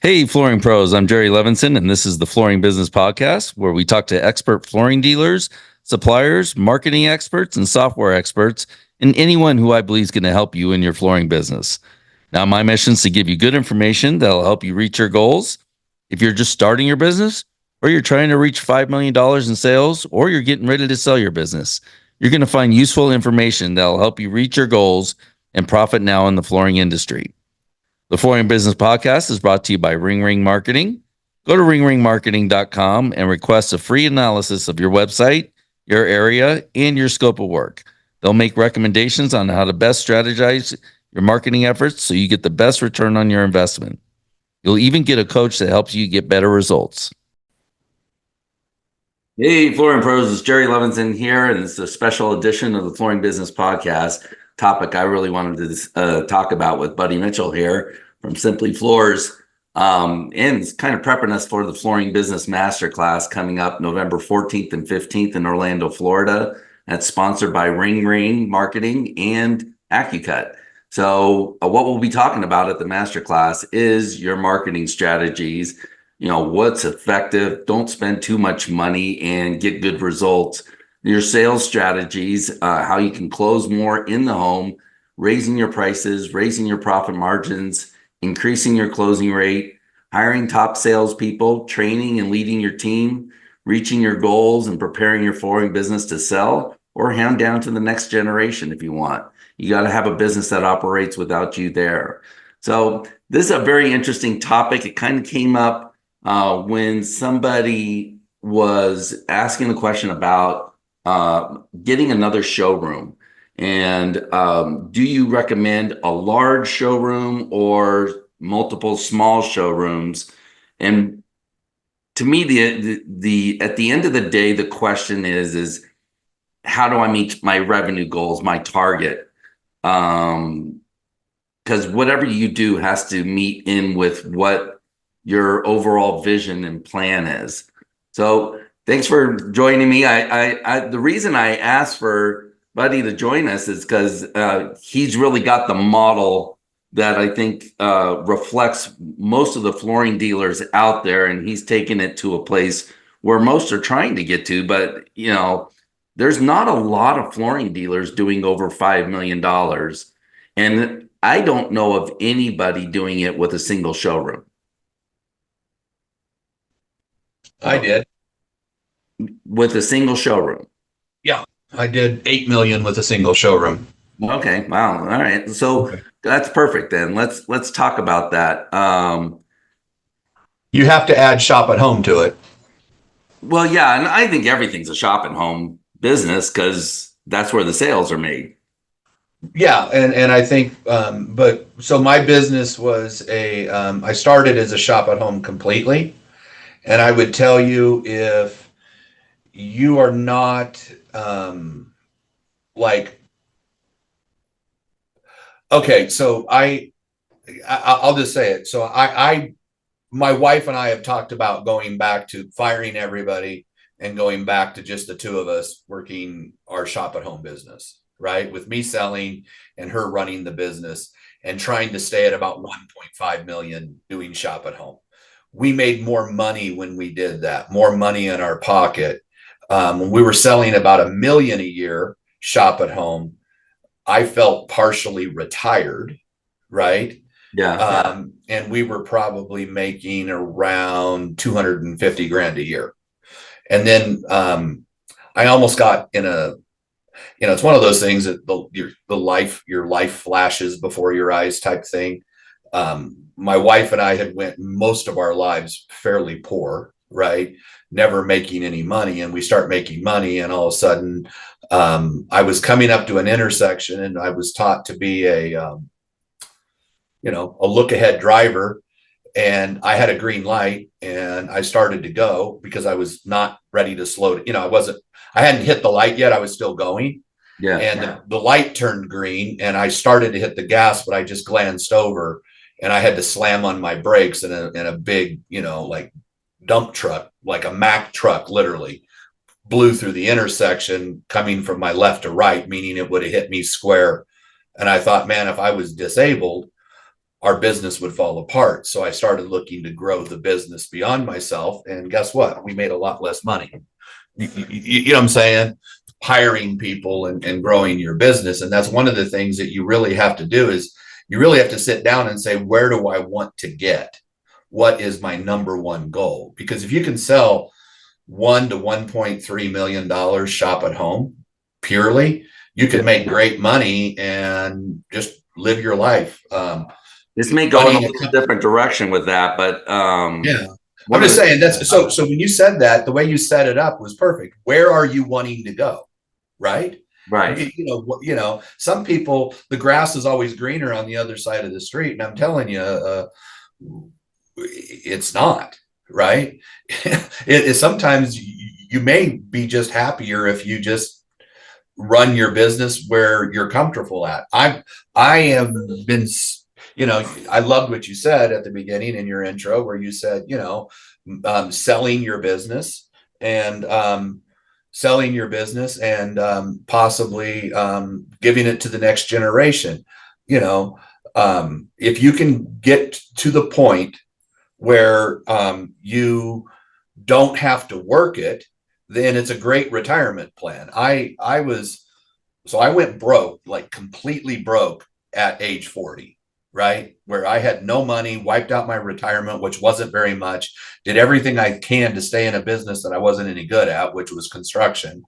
Hey, flooring pros. I'm Jerry Levinson, and this is the Flooring Business Podcast, where we talk to expert flooring dealers, suppliers, marketing experts, and software experts, and anyone who I believe is going to help you in your flooring business. Now, my mission is to give you good information that'll help you reach your goals. If you're just starting your business, or you're trying to reach $5 million in sales, or you're getting ready to sell your business, you're going to find useful information that'll help you reach your goals and profit now in the flooring industry. The Flooring Business Podcast is brought to you by Ring Ring Marketing. Go to ringringmarketing.com and request a free analysis of your website, your area, and your scope of work. They'll make recommendations on how to best strategize your marketing efforts so you get the best return on your investment. You'll even get a coach that helps you get better results. Hey, Flooring Pros, it's Jerry Levinson here, and it's a special edition of the Flooring Business Podcast. Topic I really wanted to talk about with Buddy Mitchell here from Simply Floors, and it's kind of prepping us for the Flooring Business Masterclass coming up November 14th and 15th in Orlando, Florida. That's sponsored by Ring Ring Marketing and AccuCut. So what we'll be talking about at the Masterclass is your marketing strategies, what's effective, don't spend too much money and get good results. Your sales strategies, how you can close more in the home, raising your prices, raising your profit margins, increasing your closing rate, hiring top salespeople, training and leading your team, reaching your goals and preparing your flooring business to sell or hand down to the next generation if you want. You got to have a business that operates without you there. So this is a very interesting topic. It kind of came up when somebody was asking the question about getting another showroom. And do you recommend a large showroom or multiple small showrooms? And to me, the at the end of the day, the question is how do I meet my revenue goals, my target? Because whatever you do has to meet in with what your overall vision and plan is. So thanks for joining me. The reason I asked for Buddy to join us is because he's really got the model that I think reflects most of the flooring dealers out there, and he's taken it to a place where most are trying to get to. But there's not a lot of flooring dealers doing over $5 million, and I don't know of anybody doing it with a single showroom. I did. With a single showroom? Yeah, I did 8 million with a single showroom. Okay, wow. All right, so that's perfect then. Let's talk about that. You have to add shop at home to it. Well, yeah, and I think everything's a shop at home business because that's where the sales are made. Yeah, and I think, but so my business was I started as a shop at home completely, and I would tell you if you are not okay, so I'll just say it. So my wife and I have talked about going back to firing everybody and going back to just the two of us working our shop at home business, right? With me selling and her running the business and trying to stay at about 1.5 million doing shop at home. We made more money when we did that, more money in our pocket. When we were selling about $1 million a year shop at home, I felt partially retired, right? Yeah. And we were probably making around 250 grand a year. And then I almost got in it's one of those things that your life flashes before your eyes type thing. My wife and I had went most of our lives fairly poor, right? Never making any money. And we start making money. And all of a sudden, I was coming up to an intersection and I was taught to be a look ahead driver. And I had a green light and I started to go because I was not ready to slow. I hadn't hit the light yet. I was still going. Yeah. And the light turned green and I started to hit the gas, but I just glanced over and I had to slam on my brakes in a big, like dump truck, like a Mack truck, literally blew through the intersection coming from my left to right, meaning it would have hit me square. And I thought, man, if I was disabled, our business would fall apart. So I started looking to grow the business beyond myself. And guess what? We made a lot less money. You know what I'm saying? Hiring people and growing your business. And that's one of the things that you really have to do is you really have to sit down and say, where do I want to get? What is my number one goal? Because if you can sell $1 to $1.3 million shop at home purely, you can make great money and just live your life. This may go in a little different direction with that, but yeah, I'm just saying that's so. So when you said that, the way you set it up was perfect. Where are you wanting to go? Right. Right. You know, some people, the grass is always greener on the other side of the street, and I'm telling you, it's not. Right. It sometimes you may be just happier if you just run your business where you're comfortable at. I have been, you know, I loved what you said at the beginning in your intro, where you said, you know, selling your business and possibly giving it to the next generation. You know, if you can get to the point where you don't have to work it, then it's a great retirement plan. I went broke, like completely broke at age 40, right? Where I had no money, wiped out my retirement, which wasn't very much, did everything I can to stay in a business that I wasn't any good at, which was construction,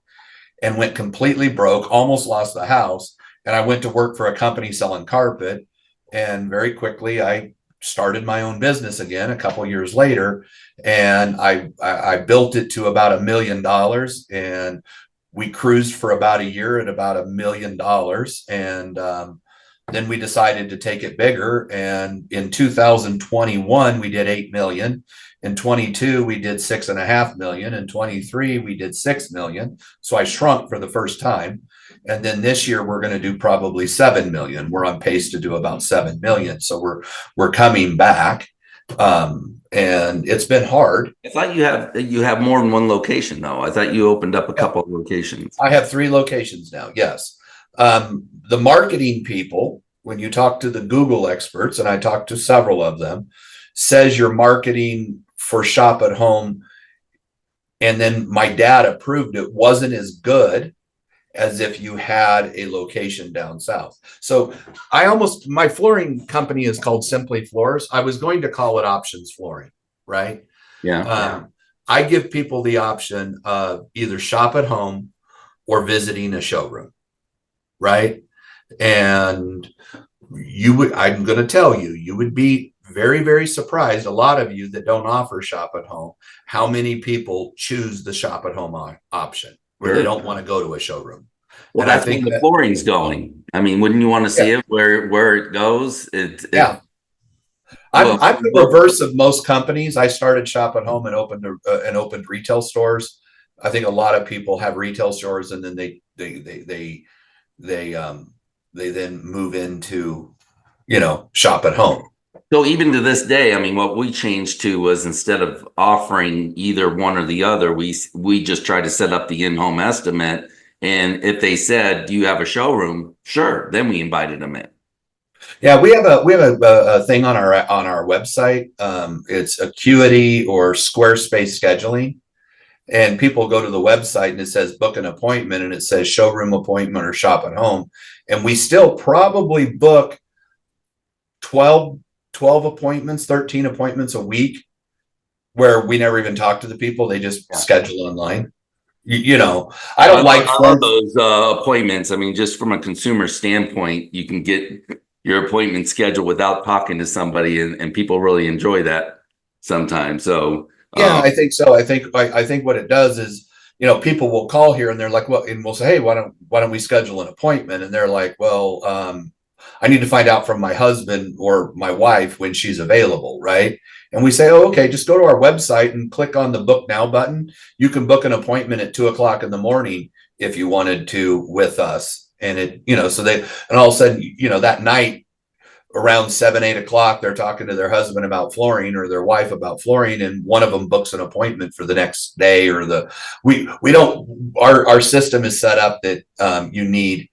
and went completely broke, almost lost the house. And I went to work for a company selling carpet. And very quickly, I started my own business again a couple years later. And I built it to about $1 million. And we cruised for about a year at about $1 million. And then we decided to take it bigger. And in 2021, we did 8 million. In 22, we did 6.5 million. In 23, we did 6 million. So I shrunk for the first time. And then this year we're going to do probably 7 million. We're on pace to do about 7 million. So we're coming back. And it's been hard. I thought you have more than one location though. I thought you opened up a couple of locations. I have 3 locations now. Yes. The marketing people, when you talk to the Google experts, and I talked to several of them, says your marketing for shop at home, and then my dad approved it, wasn't as good as if you had a location down south. So my flooring company is called Simply Floors. I was going to call it Options Flooring, right? Yeah. I give people the option of either shop at home or visiting a showroom, right? And I'm going to tell you, you would be very, very surprised, a lot of you that don't offer shop at home, how many people choose the shop at home option where they don't want to go to a showroom. Well, and that's where the flooring's going. I mean, wouldn't you want to see it where it goes? I'm the reverse of most companies. I started shop at home and opened retail stores. I think a lot of people have retail stores and then they then move into, you know, shop at home. So even to this day, I mean, what we changed to was, instead of offering either one or the other, we just try to set up the in-home estimate. And if they said, do you have a showroom? Sure. Then we invited them in. Yeah, we have a thing on our website. It's Acuity or Squarespace scheduling. And people go to the website and it says book an appointment, and it says showroom appointment or shop at home. And we still probably book 12 appointments, 13 appointments a week, where we never even talk to the people. They just schedule online. You know, I love those appointments. I mean, just from a consumer standpoint, you can get your appointment scheduled without talking to somebody, and people really enjoy that sometimes. So yeah, I think so. I think what it does is, you know, people will call here and they're like, well, and we'll say, hey, why don't we schedule an appointment? And they're like, well, I need to find out from my husband or my wife when she's available, right? And we say, oh, okay, just go to our website and click on the book now button. You can book an appointment at 2:00 in the morning if you wanted to with us. And it, you know, and all of a sudden, you know, that night around 7, 8 o'clock, they're talking to their husband about flooring or their wife about flooring. And one of them books an appointment for the next day, or our system is set up that you need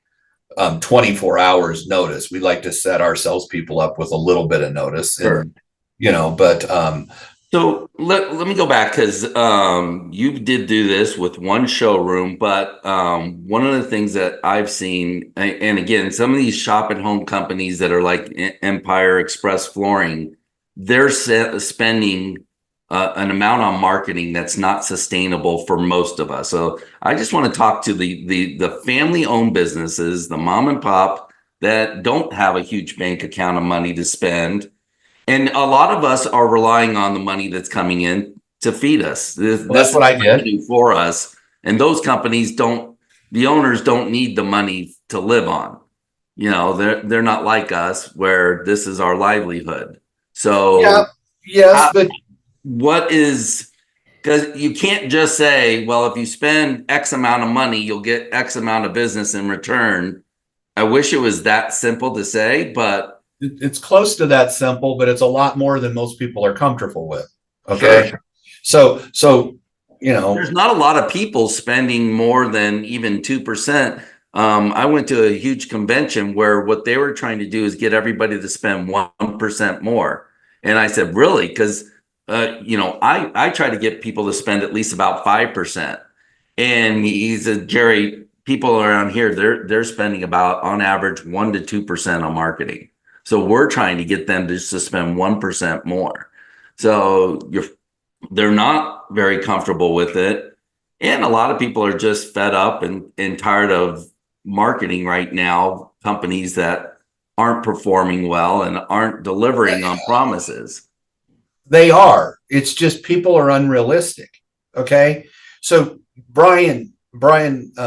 24 hours notice. We like to set our salespeople up with a little bit of notice, Sure. and but So let me go back because you did do this with one showroom, but one of the things that I've seen, and again, some of these shop at home companies that are like Empire Express Flooring, they're spending an amount on marketing that's not sustainable for most of us. So I just want to talk to the family owned businesses, the mom and pop that don't have a huge bank account of money to spend, and a lot of us are relying on the money that's coming in to feed us. that's This what is I did. revenue for us. And those companies don't, the owners don't need the money to live on. They're not like us where this is our livelihood. Yeah, So yes, how, but what is, because you can't just say, well, if you spend X amount of money, you'll get X amount of business in return. I wish it was that simple to say, but it's close to that simple, but it's a lot more than most people are comfortable with. sure. Okay. So, There's not a lot of people spending more than even 2%. I went to a huge convention where what they were trying to do is get everybody to spend 1% more. And I said, really? Because, I try to get people to spend at least about 5%. And he said, Jerry, people around here, they're spending about on average 1 to 2% on marketing. So we're trying to get them just to spend 1% more. So they're not very comfortable with it. And a lot of people are just fed up and tired of marketing right now, companies that aren't performing well and aren't delivering on promises. they are. It's just people are unrealistic. Okay. So Brian, the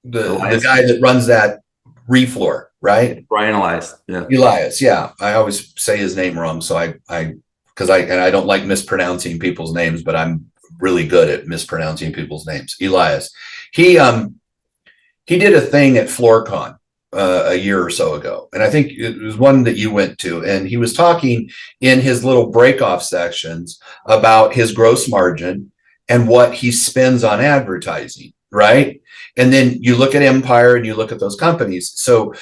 Elias, guy that runs that refloor, right? Brian Elias. Yeah. Elias. Yeah. I always say his name wrong. So because I don't like mispronouncing people's names, but I'm really good at mispronouncing people's names. Elias. He did a thing at FloorCon a year or so ago, and I think it was one that you went to. And he was talking in his little break-off sections about his gross margin and what he spends on advertising, right? And then you look at Empire and you look at those companies. So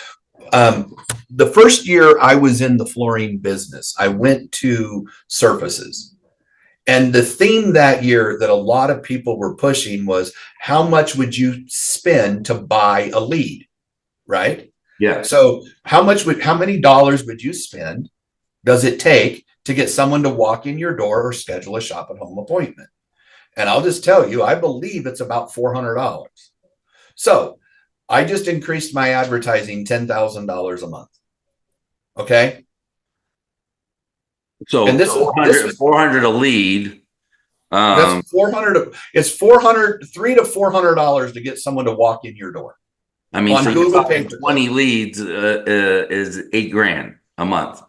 the first year I was in the flooring business, I went to Surfaces. And the theme that year that a lot of people were pushing was how much would you spend to buy a lead, right? Yeah. So how many dollars would you spend? Does it take to get someone to walk in your door or schedule a shop at home appointment? And I'll just tell you, I believe it's about $400. So I just increased my advertising $10,000 a month. Okay. So And this 400 a lead. that's 400. It's 400, $300 to $400 to get someone to walk in your door. I mean, On so Google you're talking pay-per-click. 20 leads is $8,000 a month.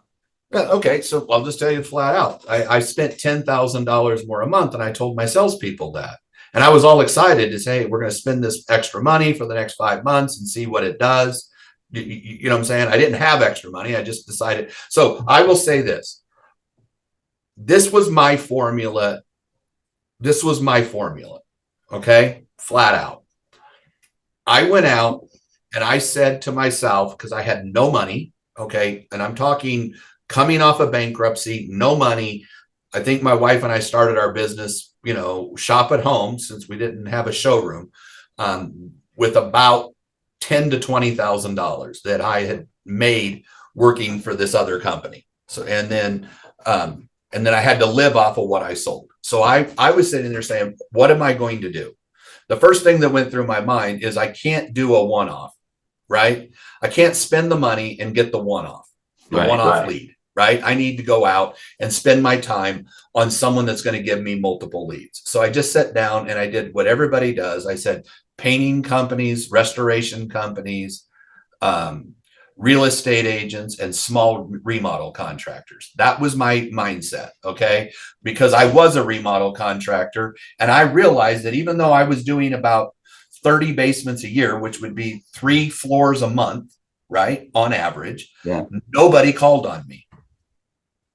Okay, so I'll just tell you flat out. I spent $10,000 more a month, and I told my salespeople that. And I was all excited to say, hey, we're going to spend this extra money for the next 5 months and see what it does. You know what I'm saying? I didn't have extra money. I just decided. So I will say this. This was my formula. Okay, flat out. I went out and I said to myself, because I had no money, okay, and I'm talking coming off of bankruptcy, no money. I think my wife and I started our business, shop at home, since we didn't have a showroom, with about $10,000 to $20,000 that I had made working for this other company. So and then I had to live off of what I sold. So I was sitting there saying, what am I going to do? The first thing that went through my mind is I can't do a one-off, right? I can't spend the money and get the one-off lead, right? I need to go out and spend my time on someone that's going to give me multiple leads. So I just sat down and I did what everybody does. I said, painting companies, restoration companies, real estate agents, and small remodel contractors. That was my mindset, okay? Because I was a remodel contractor, and I realized that even though I was doing about 30 basements a year, which would be 3 floors a month, right, on average, nobody called on me,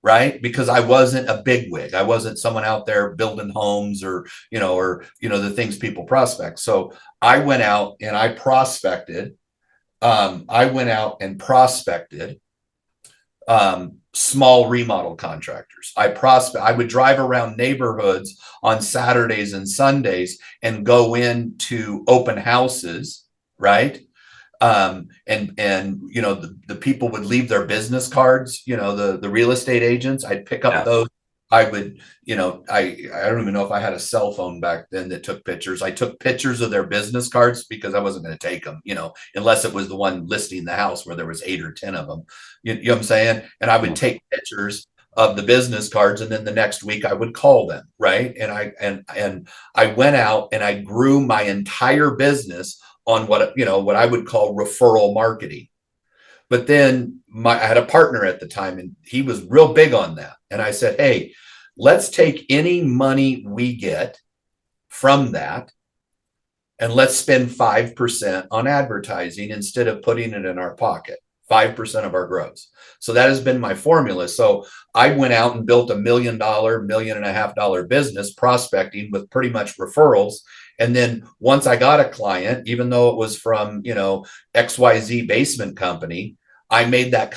right? Because I wasn't a bigwig. I wasn't someone out there building homes or the things people prospect. So I went out and I prospected I went out and prospected small remodel contractors. I would drive around neighborhoods on Saturdays and Sundays and go into open houses, right? And you know, the people would leave their business cards, you know, the real estate agents. I'd pick up Yeah. those. I would, you know, I don't even know if I had a cell phone back then that took pictures. I took pictures of their business cards because I wasn't going to take them, you know, unless it was the one listing the house where there was 8 or 10 of them. You know what I'm saying? And I would take pictures of the business cards, and then the next week I would call them, right? And I went out and I grew my entire business on what, you know, what I would call referral marketing. But then I had a partner at the time, and he was real big on that. And I said, hey, let's take any money we get from that and let's spend 5% on advertising instead of putting it in our pocket. 5% of our gross. So that has been my formula. So I went out and built $1 million, $1.5 million business prospecting with pretty much referrals. And then once I got a client, even though it was from, you know, XYZ basement company, I made that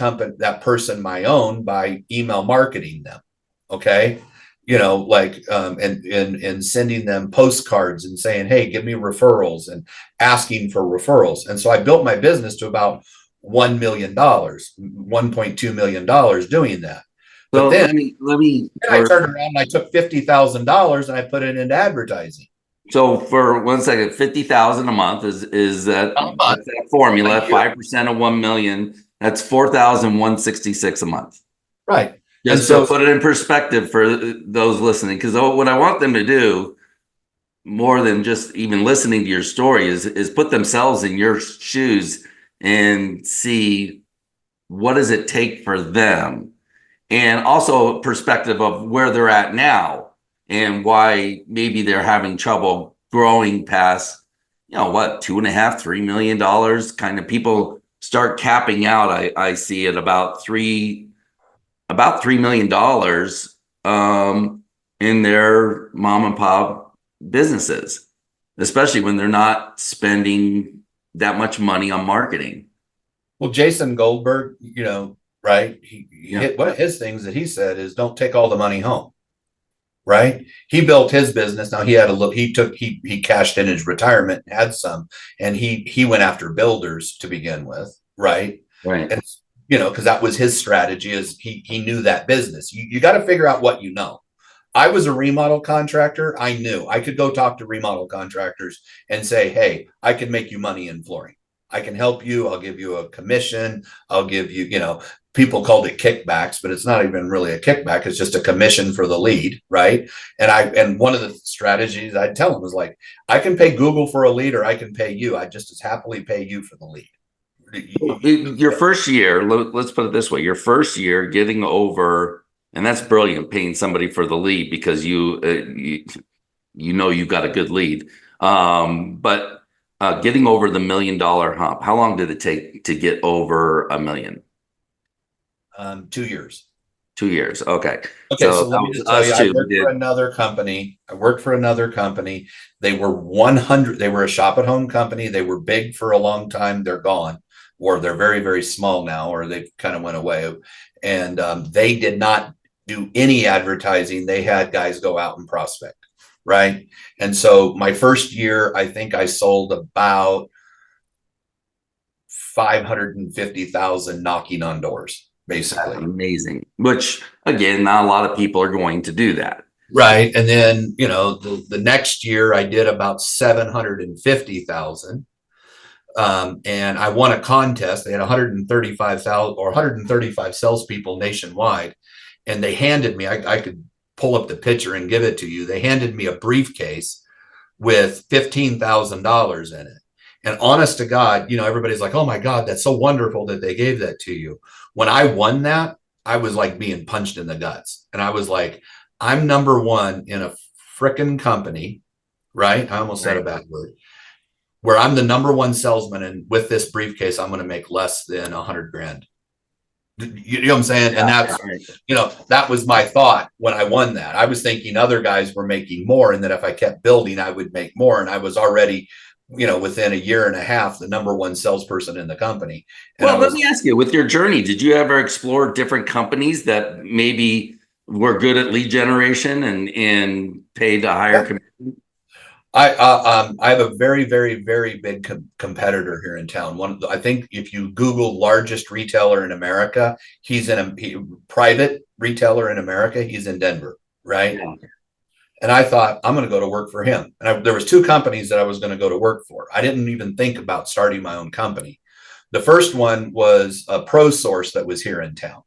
person my own by email marketing them. Okay. You know, like, and sending them postcards and saying, hey, give me referrals, and asking for referrals. And so I built my business to about $1 million, $1.2 million doing that. So But then, let me then I turned around and I took $50,000 and I put it into advertising. so for 1 second, 50,000 a month is that, that's that formula, 5% of 1 million, that's 4,166 a month. Right. Just to put it in perspective for those listening, because what I want them to do more than just even listening to your story is put themselves in your shoes and see what does it take for them, and also perspective of where they're at now and why maybe they're having trouble growing past, you know, what, $2.5–3 million. Kind of people start capping out. I see it about $3 million in their mom and pop businesses, especially when they're not spending that much money on marketing. Well, Jason Goldberg, you know, right? He hit one of his things that he said is don't take all the money home. Right. He built his business. Now he had a little, he cashed in his retirement, had some, and he went after builders to begin with. Right. Right. And, you know, because that was his strategy, is he knew that business. You got to figure out what you know. I was a remodel contractor. I knew I could go talk to remodel contractors and say, hey, I can make you money in flooring. I can help you. I'll give you a commission. I'll give you, you know, people called it kickbacks, but it's not even really a kickback. It's just a commission for the lead. Right. And one of the strategies I'd tell them was like, I can pay Google for a lead, or I can pay you. I just as happily pay you for the lead. Your first year, let's put it this way, your first year getting over, and that's brilliant, paying somebody for the lead because you know you've got a good lead. But getting over the $1 million hump, how long did it take to get over $1 million? 2 years. 2 years. Okay. Okay. So let me just tell you, I worked for another company. They were 100. They were a shop at home company. They were big for a long time. They're gone, or they're very, very small now, or they kind of went away. And they did not do any advertising. They had guys go out and prospect. Right. And so my first year, I think I sold about 550,000 knocking on doors, basically. That's amazing. Which again, not a lot of people are going to do that. Right. And then, you know, the next year I did about 750,000. And I won a contest. They had 135,000 or 135 salespeople nationwide. And they handed me, I could pull up the picture and give it to you. They handed me a briefcase with $15,000 in it. And honest to God, you know, everybody's like, oh my God, that's so wonderful that they gave that to you. When I won that, I was like being punched in the guts. And I was like, I'm number one in a frickin' company, right? I almost said a bad word, where I'm the number one salesman. And with this briefcase, I'm going to make less than $100,000. You know what I'm saying? And that's, you know, that was my thought when I won that. I was thinking other guys were making more, and that if I kept building, I would make more. And I was already within a year and a half, the number one salesperson in the company. And Well, I let was, me ask you, with your journey, did you ever explore different companies that maybe were good at lead generation and paid a higher commission? I have a very, very, very big competitor here in town. I think if you Google largest retailer in America, he's in private retailer in America. He's in Denver, right? Yeah. And I thought I'm going to go to work for him. And there was two companies that I was going to go to work for. I didn't even think about starting my own company. The first one was a Pro Source that was here in town,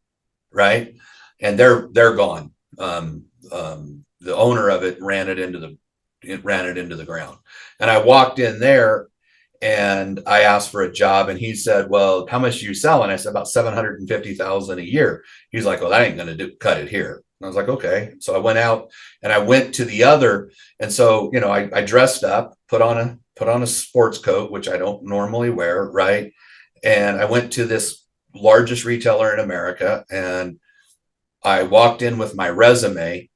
right? And they're gone. The owner of it ran it into the ground. And I walked in there and I asked for a job, and he said, "Well, how much do you sell?" And I said, "About 750,000 a year." He's like, "Well, that ain't going to cut it here." And I was like, "Okay." So I went out and I went to the other, and so I dressed up, put on a sports coat, which I don't normally wear, right? And I went to this largest retailer in America, and I walked in with my resume,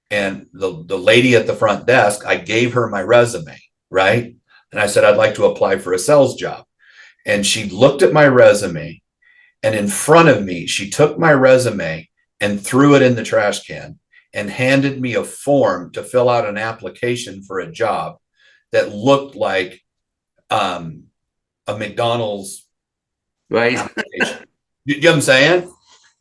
and the lady at the front desk, I gave her my resume, right? And I said, "I'd like to apply for a sales job." And she looked at my resume, and in front of me, she took my resume and threw it in the trash can and handed me a form to fill out an application for a job that looked like a McDonald's Right. application. You know what I'm saying?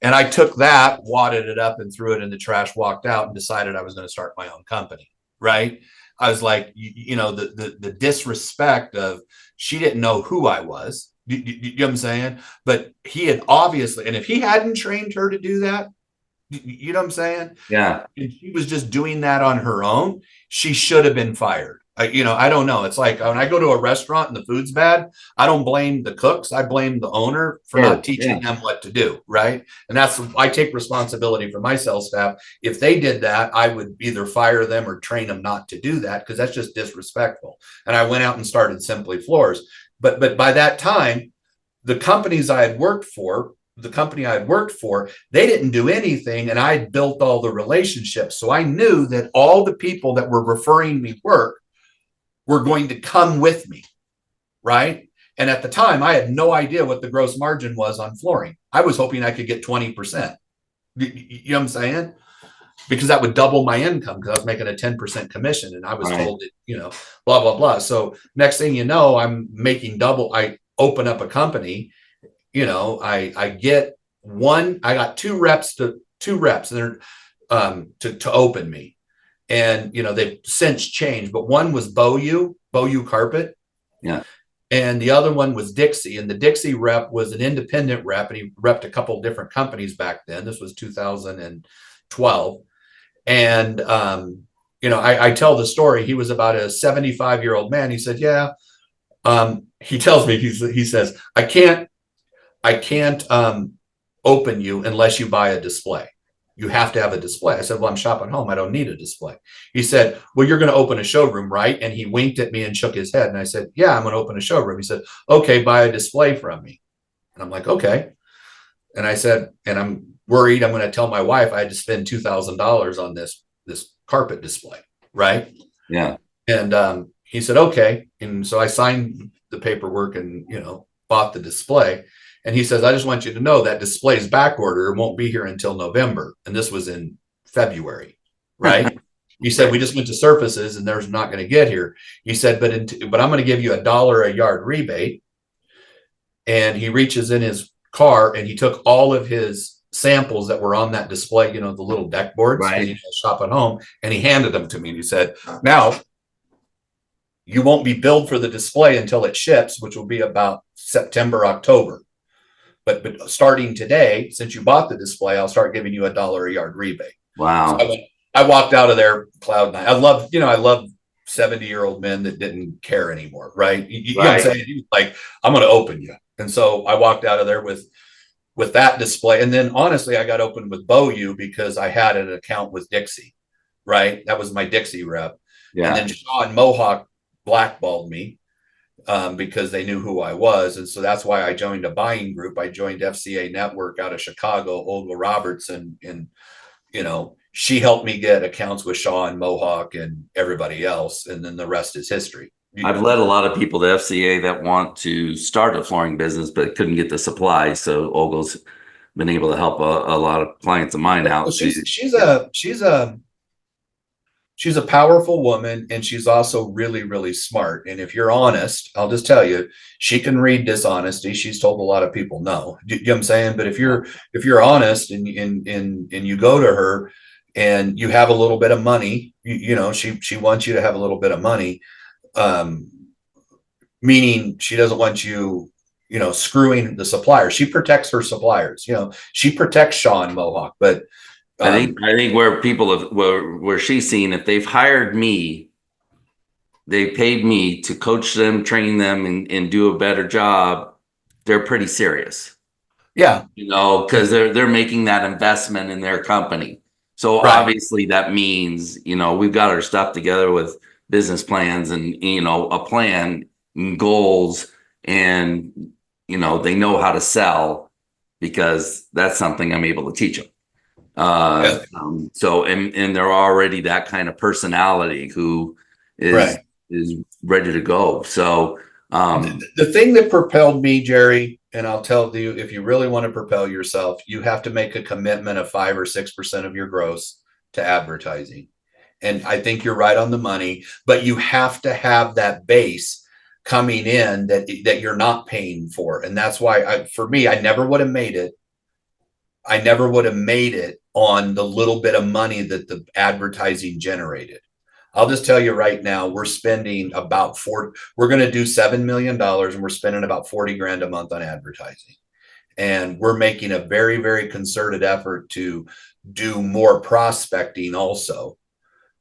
And I took that, wadded it up, and threw it in the trash, walked out, and decided I was going to start my own company. Right. I was like, the disrespect of, she didn't know who I was. You know what I'm saying? But he had obviously, and if he hadn't trained her to do that, you know what I'm saying? Yeah. And she was just doing that on her own, she should have been fired. I don't know. It's like when I go to a restaurant and the food's bad, I don't blame the cooks. I blame the owner for Sure. not teaching Yeah. them what to do. Right. And I take responsibility for my sales staff. If they did that, I would either fire them or train them not to do that, because that's just disrespectful. And I went out and started Simply Floors. But by that time, the companies I had worked for, the company I had worked for, they didn't do anything, and I built all the relationships. So I knew that all the people that were referring me work were going to come with me, right? And at the time, I had no idea what the gross margin was on flooring. I was hoping I could get 20%. You know what I'm saying? Because that would double my income, because I was making a 10% commission, and I was Right. told that, blah, blah, blah. So next thing you know, I'm making double. I open up a company, I got two reps, and they're to open me. And they've since changed, but one was Boyu Carpet. Yeah. And the other one was Dixie. And the Dixie rep was an independent rep, and he repped a couple different companies back then. This was 2012. And I tell the story. He was about a 75-year-old man. He said, "Yeah." He tells me, he says, I can't open you unless you buy a display. You have to have a display." I said, "Well, I'm shopping home. I don't need a display." He said, "Well, you're going to open a showroom, right?" And he winked at me and shook his head. And I said, "Yeah, I'm going to open a showroom." He said, "Okay, buy a display from me." And I'm like, "Okay." And I said, and I'm worried I'm going to tell my wife I had to spend $2,000 on this carpet display, right? Yeah. And he said, "Okay." And so I signed the paperwork and, bought the display. And he says, "I just want you to know that display's back order. It won't be here until November." And this was in February, right? He said, "We just went to surfaces and there's not going to get here." He said, but I'm going to give you $1 a yard rebate. And he reaches in his car and he took all of his samples that were on that display, the little deck boards, Right. he was shopping home, and he handed them to me. And he said, "Now, you won't be billed for the display until it ships, which will be about September, October. But starting today, since you bought the display, I'll start giving you $1 a yard rebate." So Wow. I walked out of there cloud nine. I love 70-year-old men that didn't care anymore, right? You know what I'm saying? He was like, "I'm going to open you." And so I walked out of there with that display. And then honestly, I got opened with Boyu because I had an account with Dixie, right? That was my Dixie rep. Yeah. And then Shaw and Mohawk blackballed me because they knew who I was. And so that's why I joined a buying group. I joined FCA Network out of Chicago, Olga Robertson, and she helped me get accounts with Shaw and Mohawk and everybody else. And then the rest is history, I've led a lot of people to FCA that want to start a flooring business, but couldn't get the supply. So Ogle's been able to help a lot of clients of mine out. She's a powerful woman, and she's also really, really smart. And if you're honest, I'll just tell you, she can read dishonesty. She's told a lot of people no. You know what I'm saying? But if you're honest and you go to her and you have a little bit of money, she wants you to have a little bit of money. Meaning she doesn't want you, screwing the supplier. She protects her suppliers. She protects Sean Mohawk, but I think where people have where she's seen, if they've hired me, they paid me to coach them, train them, and do a better job, they're pretty serious. Yeah. Because they're making that investment in their company. So obviously that means, we've got our stuff together with business plans and, a plan and goals, and, they know how to sell, because that's something I'm able to teach them. So they're already that kind of personality who is ready to go. So the thing that propelled me, Jerry, and I'll tell you, if you really want to propel yourself, you have to make a commitment of 5 or 6% of your gross to advertising. And I think you're right on the money, but you have to have that base coming in that you're not paying for. And that's why for me, I never would have made it. I never would have made it on the little bit of money that the advertising generated. I'll just tell you right now, we're spending about we're going to do $7 million, and we're spending about 40 grand a month on advertising. And we're making a very, very concerted effort to do more prospecting also,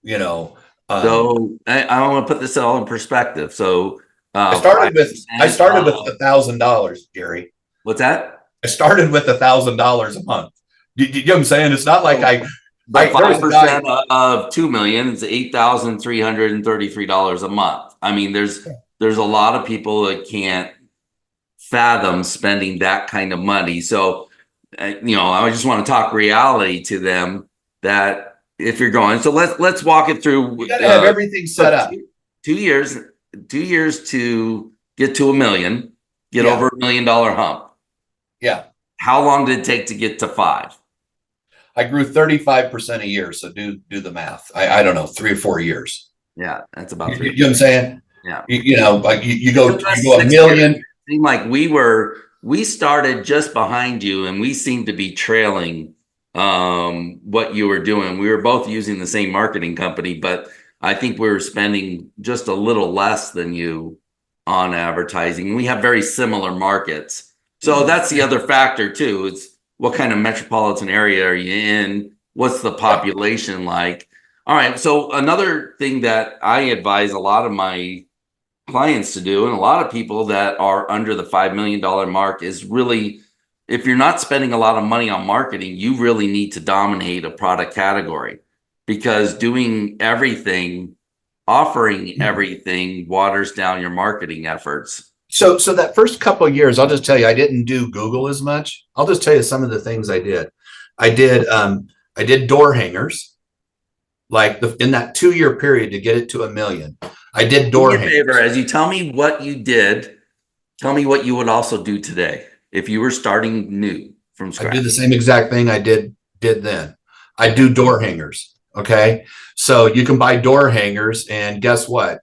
so I want to put this all in perspective. So I started with $1,000, Jerry. What's that? I started with $1,000 a month. You know what I'm saying? It's not like 5% of 2 million is $8,333 a month. I mean, there's a lot of people that can't fathom spending that kind of money. So, I just want to talk reality to them, that if you're going, so let's walk it through. You gotta have everything set up. 2 years to get to $1 million, get over $1 million hump. Yeah. How long did it take to get to 5? I grew 35% a year. So do the math. I don't know, 3 or 4 years. Yeah, that's about 3. You know what I'm saying? Yeah. Like you go $1 million. It seemed like we started just behind you, and we seemed to be trailing what you were doing. We were both using the same marketing company, but I think we were spending just a little less than you on advertising. We have very similar markets. So that's the other factor too. It's what kind of metropolitan area are you in? What's the population like? All right. So another thing that I advise a lot of my clients to do, and a lot of people that are under the $5 million mark, is really, if you're not spending a lot of money on marketing, you really need to dominate a product category, because doing everything, offering everything, waters down your marketing efforts. So that first couple of years, I'll just tell you, I didn't do Google as much. I'll just tell you some of the things I did. I did door hangers, like in that 2-year period to get it to $1 million. I did door hangers. Favor, as you tell me what you did, tell me what you would also do today if you were starting new from scratch. I do the same exact thing I did then. I do door hangers. Okay. So you can buy door hangers, and guess what?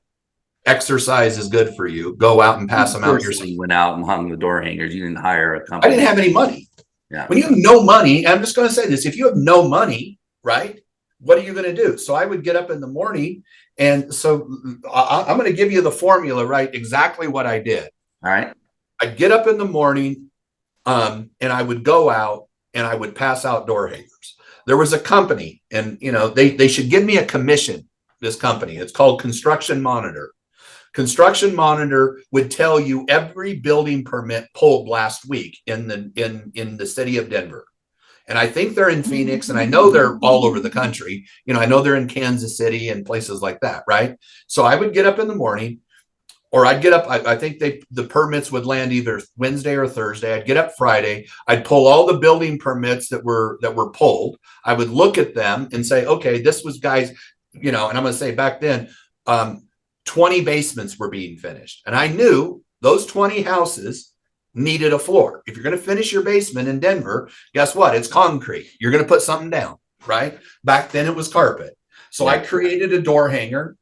Exercise is good for you. Go out and pass them out yourself. You went out and hung the door hangers. You didn't hire a company. I didn't have any money. Yeah. When you have no money, and I'm just going to say this, if you have no money, right, what are you going to do? So I would get up in the morning, and so I'm going to give you the formula, right? Exactly what I did. All right. I'd get up in the morning, and I would go out and I would pass out door hangers. There was a company, and they should give me a commission. This company, it's called Construction Monitor. Construction Monitor would tell you every building permit pulled last week in the city of Denver. And I think they're in Phoenix, and I know they're all over the country. I know they're in Kansas City and places like that, right? So I would get up in the morning, or I'd get up. I think the permits would land either Wednesday or Thursday. I'd get up Friday. I'd pull all the building permits that were pulled. I would look at them and say, okay, this was guys, and I'm going to say back then, 20 basements were being finished. And I knew those 20 houses needed a floor. If you're going to finish your basement in Denver, guess what? It's concrete. You're going to put something down, right? Back then it was carpet. So I created a door hanger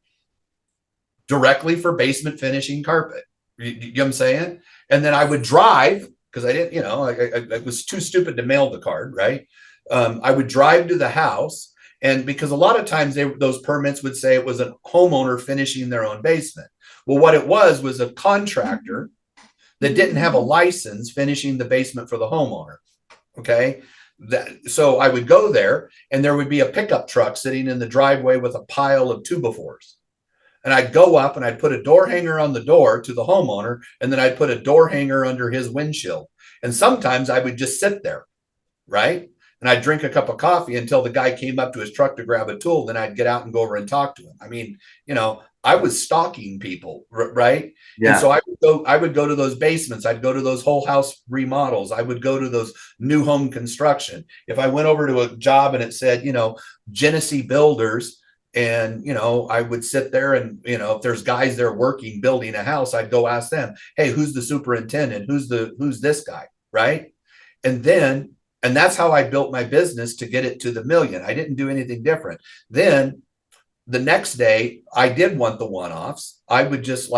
directly for basement finishing carpet. You know what I'm saying? And then I would drive, because I didn't, I was too stupid to mail the card, right? I would drive to the house. And because a lot of times those permits would say it was a homeowner finishing their own basement. Well, what it was a contractor that didn't have a license finishing the basement for the homeowner. Okay. So I would go there and there would be a pickup truck sitting in the driveway with a pile of 2x4s. And I'd go up and I'd put a door hanger on the door to the homeowner. And then I'd put a door hanger under his windshield. And sometimes I would just sit there. Right. And I'd drink a cup of coffee until the guy came up to his truck to grab a tool. Then I'd get out and go over and talk to him. I mean, I was stalking people, right? Yeah. And so I would go to those basements. I'd go to those whole house remodels. I would go to those new home construction. If I went over to a job and it said, Genesee Builders, and, I would sit there and, if there's guys there working, building a house, I'd go ask them, hey, who's the superintendent? Who's this guy? Right. And that's how I built my business to get it to the million. I didn't do anything different. Then the next day I did want the one-offs. I would just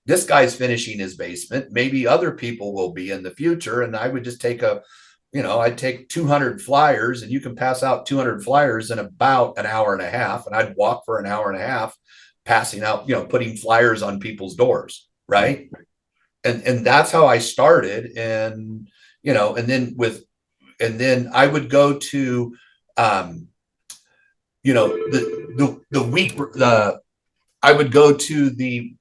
this guy's finishing his basement. Maybe other people will be in the future. And I would just take I'd take 200 flyers, and you can pass out 200 flyers in about an hour and a half. And I'd walk for an hour and a half, passing out, putting flyers on people's doors. Right. And that's how I started. And, and then I would go to, I would go to the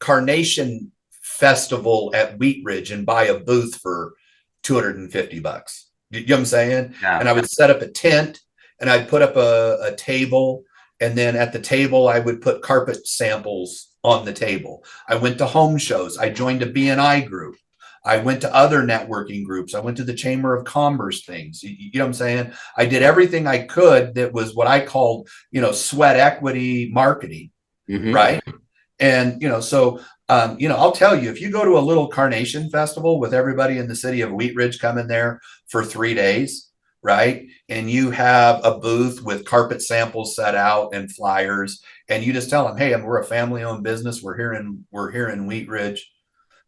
Carnation Festival at Wheat Ridge and buy a booth for $250. You know what I'm saying? Yeah. And I would set up a tent and I'd put up a table. And then at the table, I would put carpet samples on the table. I went to home shows. I joined a BNI group. I went to other networking groups. I went to the Chamber of Commerce things. You know what I'm saying? I did everything I could that was what I called, sweat equity marketing. Mm-hmm. Right. And, I'll tell you, if you go to a little Carnation Festival with everybody in the city of Wheat Ridge coming there for 3 days, right? And you have a booth with carpet samples set out and flyers, and you just tell them, hey, we're a family owned business. We're here in Wheat Ridge.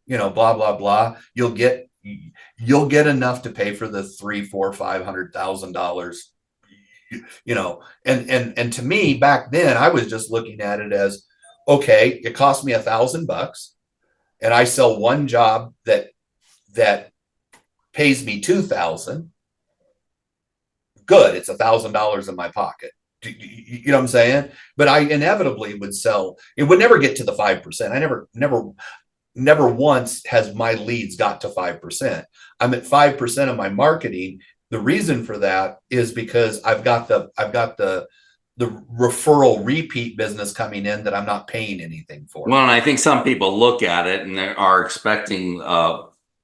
Blah, blah, blah. You'll get enough to pay for the $300,000, $400,000, and to me back then, I was just looking at it as, okay, it cost me $1,000 and I sell one job that pays me $2,000. Good. It's $1,000 in my pocket. You know what I'm saying? But I inevitably would sell. It would never get to the 5%. I never once has my leads got to 5%. I'm at 5% of my marketing. The reason for that is because I've got the referral repeat business coming in that I'm not paying anything for. Well, and I think some people look at it and they are expecting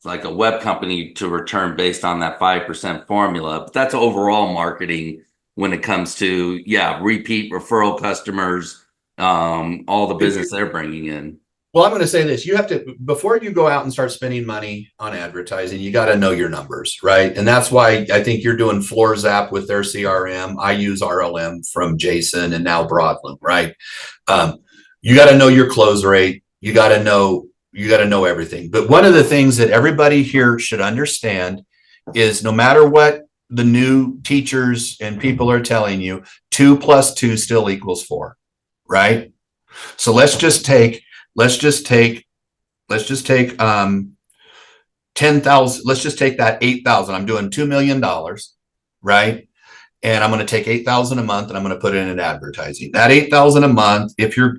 like a web company to return based on that 5% formula. But that's overall marketing when it comes to, repeat referral customers, all the business they're bringing in. Well, I'm going to say this. You have to, before you go out and start spending money on advertising, you got to know your numbers, right? And that's why I think you're doing FloorZap with their CRM. I use RLM from Jason and now Broadland, right? You got to know your close rate. You got to know everything. But one of the things that everybody here should understand is no matter what the new teachers and people are telling you, 2 + 2 still equals 4, right? So let's just take 10,000. Let's just take that 8,000. I'm doing $2 million, right? And I'm going to take 8,000 a month and I'm going to put it in advertising. That 8,000 a month, if you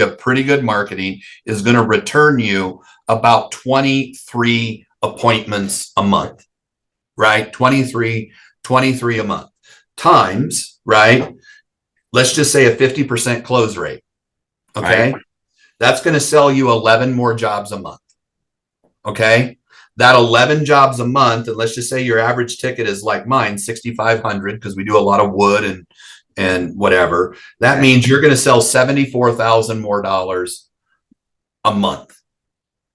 have pretty good marketing, is going to return you about 23 appointments a month, right? 23 a month times, right? Let's just say a 50% close rate. Okay. Right. That's going to sell you 11 more jobs a month. Okay. That 11 jobs a month, and let's just say your average ticket is like mine, 6,500, because we do a lot of wood and, and whatever. That means you're going to sell $74,000 more a month,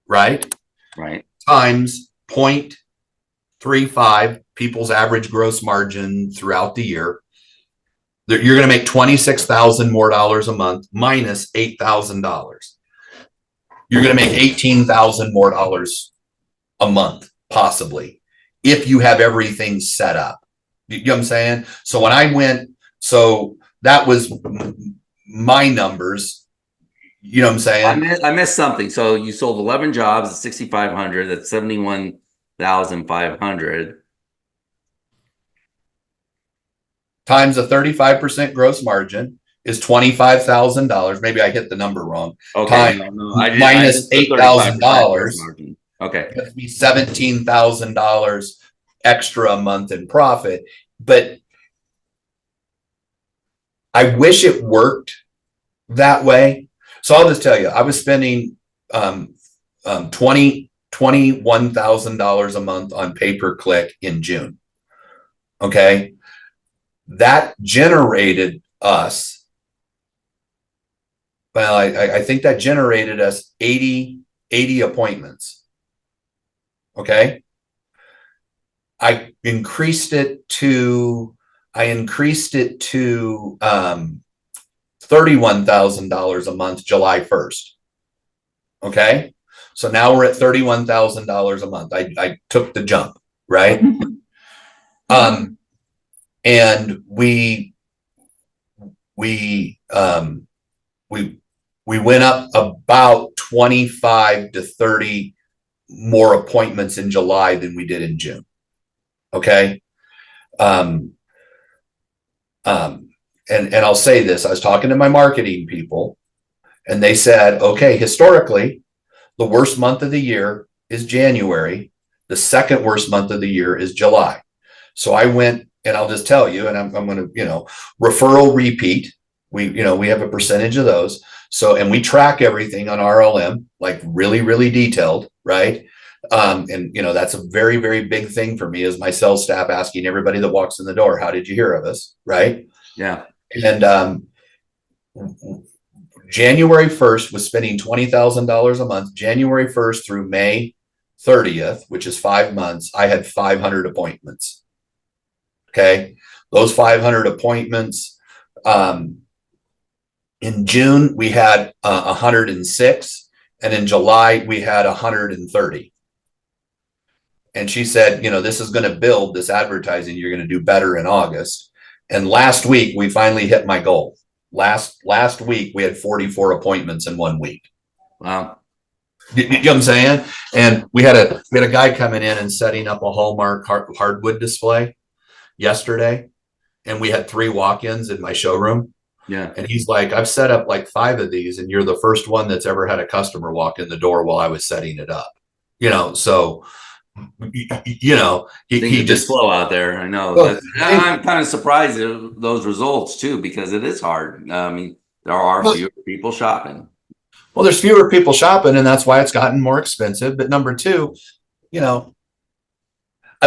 right? Right. Times 0.35 people's average gross margin throughout the year. You're going to make $26,000 more a month minus $8,000. You're going to make $18,000 more a month, possibly, if you have everything set up. You know what I'm saying? So when I went, so that was my numbers. You know what I'm saying? I missed something. So you sold 11 jobs at 6,500. That's 71,500. Times a 35% gross margin is $25,000. Maybe I hit the number wrong. Okay. Minus $8,000. Okay. Gets me $17,000 extra a month in profit. But I wish it worked that way. So I'll just tell you, I was spending $21,000 a month on pay-per-click in June. Okay. That generated us, well, I think that generated us 80 appointments. Okay. I increased it to $31,000 a month, July 1st. Okay. So now we're at $31,000 a month. I took the jump, right? And we went up about 25 to 30 more appointments in July than we did in June. Okay. And I'll say this, I was talking to my marketing people and they said, okay, historically, the worst month of the year is January. The second worst month of the year is July. So I went, and I'll just tell you, and I'm going to, referral repeat. We have a percentage of those. So, and we track everything on RLM, like really, really detailed. Right. And that's a very, very big thing for me is my sales staff asking everybody that walks in the door, how did you hear of us? Right. Yeah. And, January 1st was spending $20,000 a month. January 1st through May 30th, which is 5 months, I had 500 appointments. Okay. Those 500 appointments, in June, we had 106. And in July, we had 130. And she said, this is going to build this advertising. You're going to do better in August. And last week, we finally hit my goal. Last week, we had 44 appointments in 1 week. Wow. You know what I'm saying? And we had a guy coming in and setting up a Hallmark hardwood display yesterday. And we had 3 walk-ins in my showroom. Yeah. And he's like, I've set up like 5 of these and you're the first one that's ever had a customer walk in the door while I was setting it up. So he just slow out there. I know. Well, I'm kind of surprised at those results too, because it is hard. I mean, there are fewer people shopping. Well, there's fewer people shopping, and that's why it's gotten more expensive. But number 2, I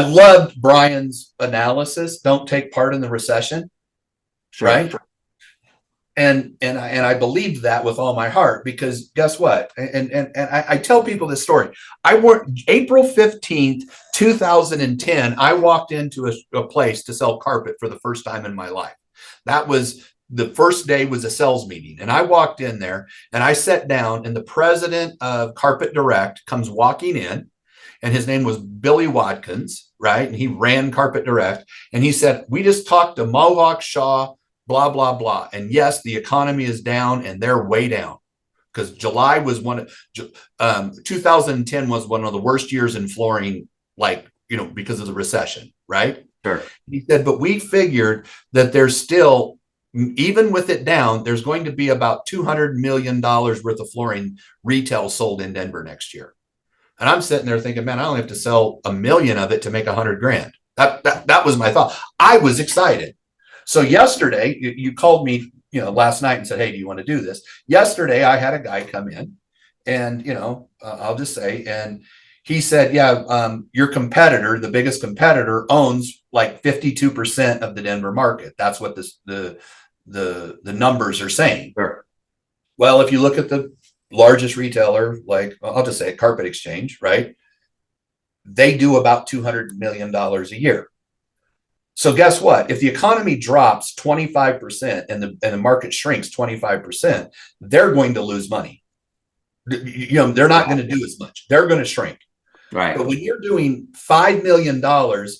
loved Brian's analysis. Don't take part in the recession. Sure. Right. And I believed that with all my heart, because guess what? And I tell people this story. I worked April 15th, 2010. I walked into a place to sell carpet for the first time in my life. That was the first day was a sales meeting. And I walked in there and I sat down, and the president of Carpet Direct comes walking in, and his name was Billy Watkins, right? And he ran Carpet Direct. And he said, we just talked to Mohawk Shaw, blah, blah, blah. And yes, the economy is down, and they're way down, because July was 2010 was one of the worst years in flooring, because of the recession, right? Sure. He said, but we figured that there's still, even with it down, there's going to be about $200 million worth of flooring retail sold in Denver next year. And I'm sitting there thinking, man, I only have to sell 1 million of it to make $100,000. That was my thought. I was excited. So yesterday, you called me, last night and said, hey, do you want to do this? Yesterday, I had a guy come in, and, I'll just say, and he said, yeah, your competitor, the biggest competitor, owns like 52% of the Denver market. That's what the the numbers are saying. Sure. Well, if you look at the largest retailer, like I'll just say Carpet Exchange, right? They do about $200 million a year. So guess what? If the economy drops 25% and the market shrinks 25%, they're going to lose money. They're not going to do as much. They're going to shrink. Right. But when you're doing $5 million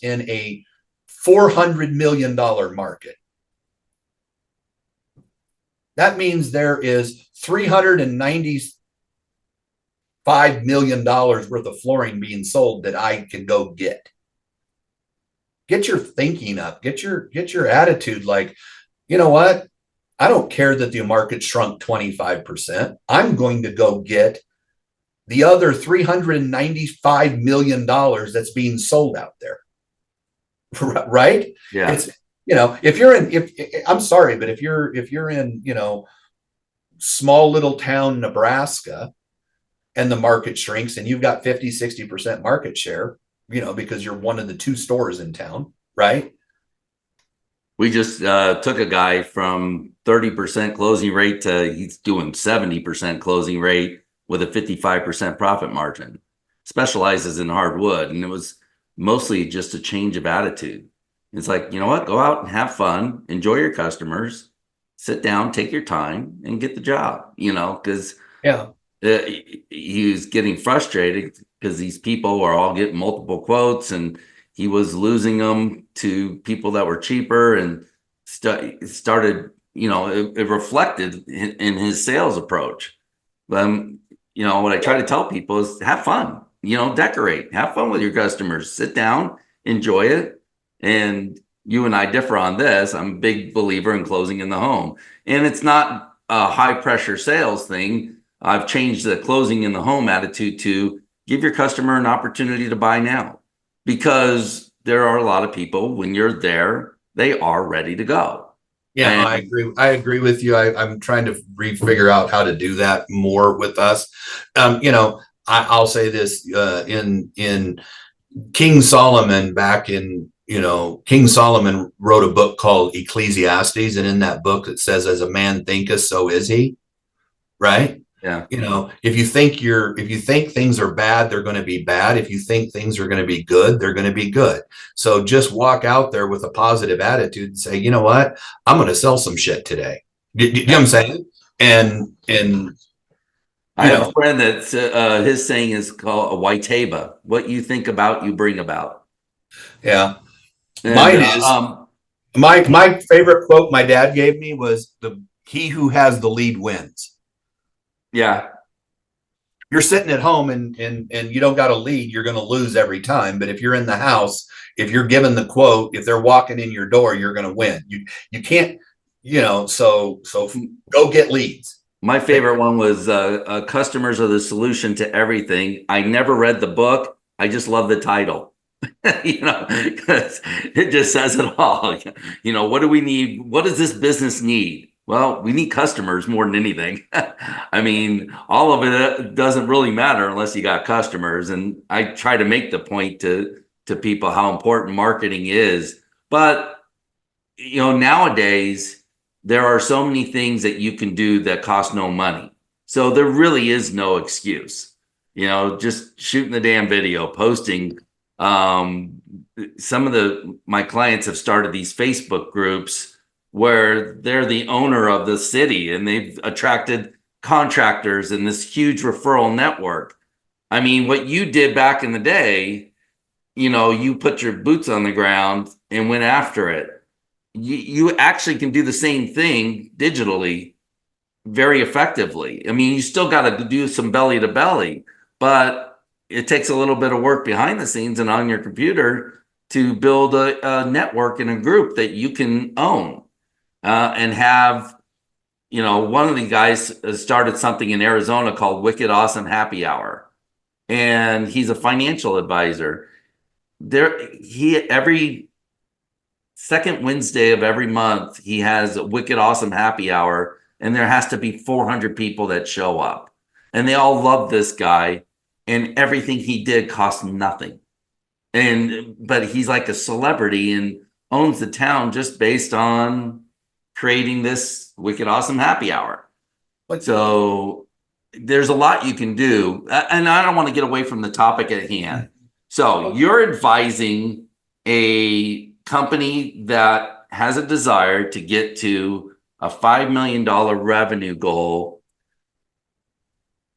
in a $400 million market, that means there is $395 million worth of flooring being sold that I can go get. Get your thinking up, get your attitude. Like, you know what? I don't care that the market shrunk 25%. I'm going to go get the other $395 million that's being sold out there. Right? Yeah. It's, if you're in, I'm sorry, but if you're in, small little town Nebraska and the market shrinks and you've got 50-60% market share, because you're one of the two stores in town, right? We just took a guy from 30% closing rate to he's doing 70% closing rate with a 55% profit margin. Specializes in hardwood, and it was mostly just a change of attitude. It's like, you know what? Go out and have fun, enjoy your customers, sit down, take your time, and get the job. Because he was getting frustrated because these people were all getting multiple quotes, and he was losing them to people that were cheaper, and started, it reflected in his sales approach. What I try to tell people is have fun, decorate, have fun with your customers, sit down, enjoy it. And you and I differ on this. I'm a big believer in closing in the home, and it's not a high pressure sales thing. I've changed the closing in the home attitude to give your customer an opportunity to buy now, because there are a lot of people, when you're there, they are ready to go. Yeah, And I agree. I agree with you. I'm trying to figure out how to do that more with us. I'll say this, in King Solomon, King Solomon wrote a book called Ecclesiastes, and in that book it says, "As a man thinketh, so is he." Right? yeah, if you think things are bad, they're going to be bad. If you think things are going to be good, they're going to be good. So just walk out there with a positive attitude and say, you know what? I'm going to sell some shit today. You know what I'm saying? And I have a friend that's his saying is called a white taba. What you think about, you bring about. Yeah. And, mine is my favorite quote my dad gave me was, he who has the lead wins. Yeah. You're sitting at home and you don't got a lead, you're going to lose every time. But if you're in the house, if you're given the quote, if they're walking in your door, you're going to win. You can't, so go get leads. My favorite one was customers are the solution to everything. I never read the book. I just love the title. Because it just says it all. What do we need? What does this business need? Well, we need customers more than anything. I mean, all of it doesn't really matter unless you got customers. And I try to make the point to people how important marketing is. But, nowadays, there are so many things that you can do that cost no money. So there really is no excuse. Just shooting the damn video, posting. Some of my clients have started these Facebook groups where they're the owner of the city, and they've attracted contractors and this huge referral network. I mean, what you did back in the day, you put your boots on the ground and went after it. You actually can do the same thing digitally very effectively. I mean, you still got to do some belly to belly, but it takes a little bit of work behind the scenes and on your computer to build a network and a group that you can own. And have, one of the guys started something in Arizona called Wicked Awesome Happy Hour. And he's a financial advisor. Every second Wednesday of every month, he has a Wicked Awesome Happy Hour, and there has to be 400 people that show up. And they all love this guy, and everything he did cost nothing. But he's like a celebrity and owns the town just based on creating this wicked awesome happy hour. Like, So there's a lot you can do. And I don't want to get away from the topic at hand. So you're advising a company that has a desire to get to a $5 million revenue goal.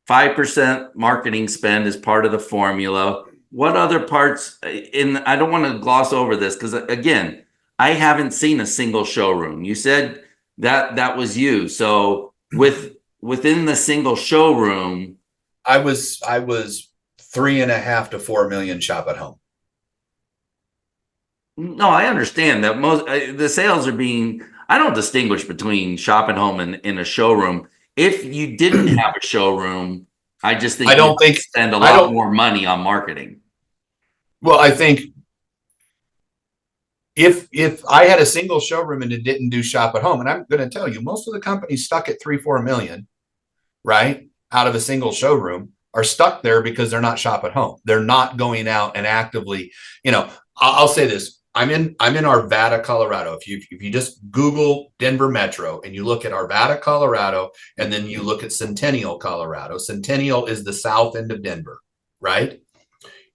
5% marketing spend is part of the formula. What other parts I don't want to gloss over this because again, I haven't seen a single showroom. You said that was you. So within the single showroom, I was 3.5 to 4 million shop at home. no, I understand that most the sales are being. I don't distinguish between shop at home and in a showroom. If you didn't have a showroom, I just think I don't think spend a lot more money on marketing. Well, I think if I had a single showroom and it didn't do shop at home, and I'm going to tell you, most of the companies stuck at 3-4 million, right, out of a single showroom are stuck there because they're not shop at home. They're not going out and actively, I'll say this. I'm in Arvada, Colorado. If you just Google Denver Metro and you look at Arvada, Colorado, and then you look at Centennial, Colorado. Centennial is the south end of Denver, right?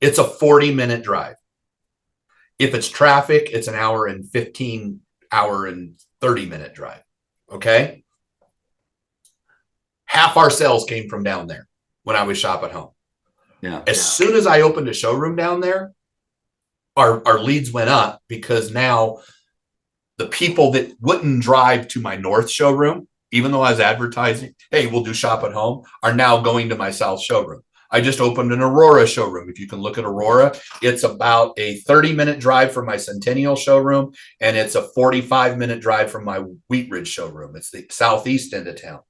It's a 40-minute drive. If it's traffic, it's an hour and 30-minute drive. Okay. Half our sales came from down there when I was shop at home. Yeah. As soon as I opened a showroom down there, our leads went up because now the people that wouldn't drive to my north showroom, even though I was advertising, hey, we'll do shop at home, are now going to my south showroom. I just opened an Aurora showroom. If you can look at Aurora, it's about a 30-minute drive from my Centennial showroom, and it's a 45-minute drive from my Wheat Ridge showroom. It's the southeast end of town.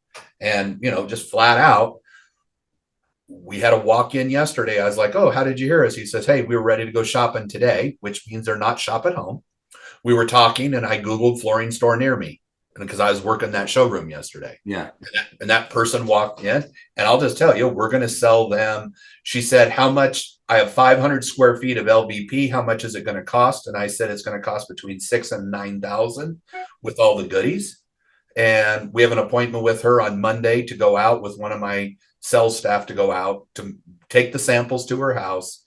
And, just flat out, we had a walk-in yesterday. I was like, oh, how did you hear us? He says, hey, we were ready to go shopping today, which means they're not shop at home. We were talking, and I Googled flooring store near me because I was working that showroom yesterday. Yeah. And that person walked in, and I'll just tell you, we're going to sell them. She said, how much? I have 500 square feet of LVP. How much is it going to cost? And I said, it's going to cost between $6,000 and $9,000 with all the goodies. And we have an appointment with her on Monday to go out with one of my sales staff to go out to take the samples to her house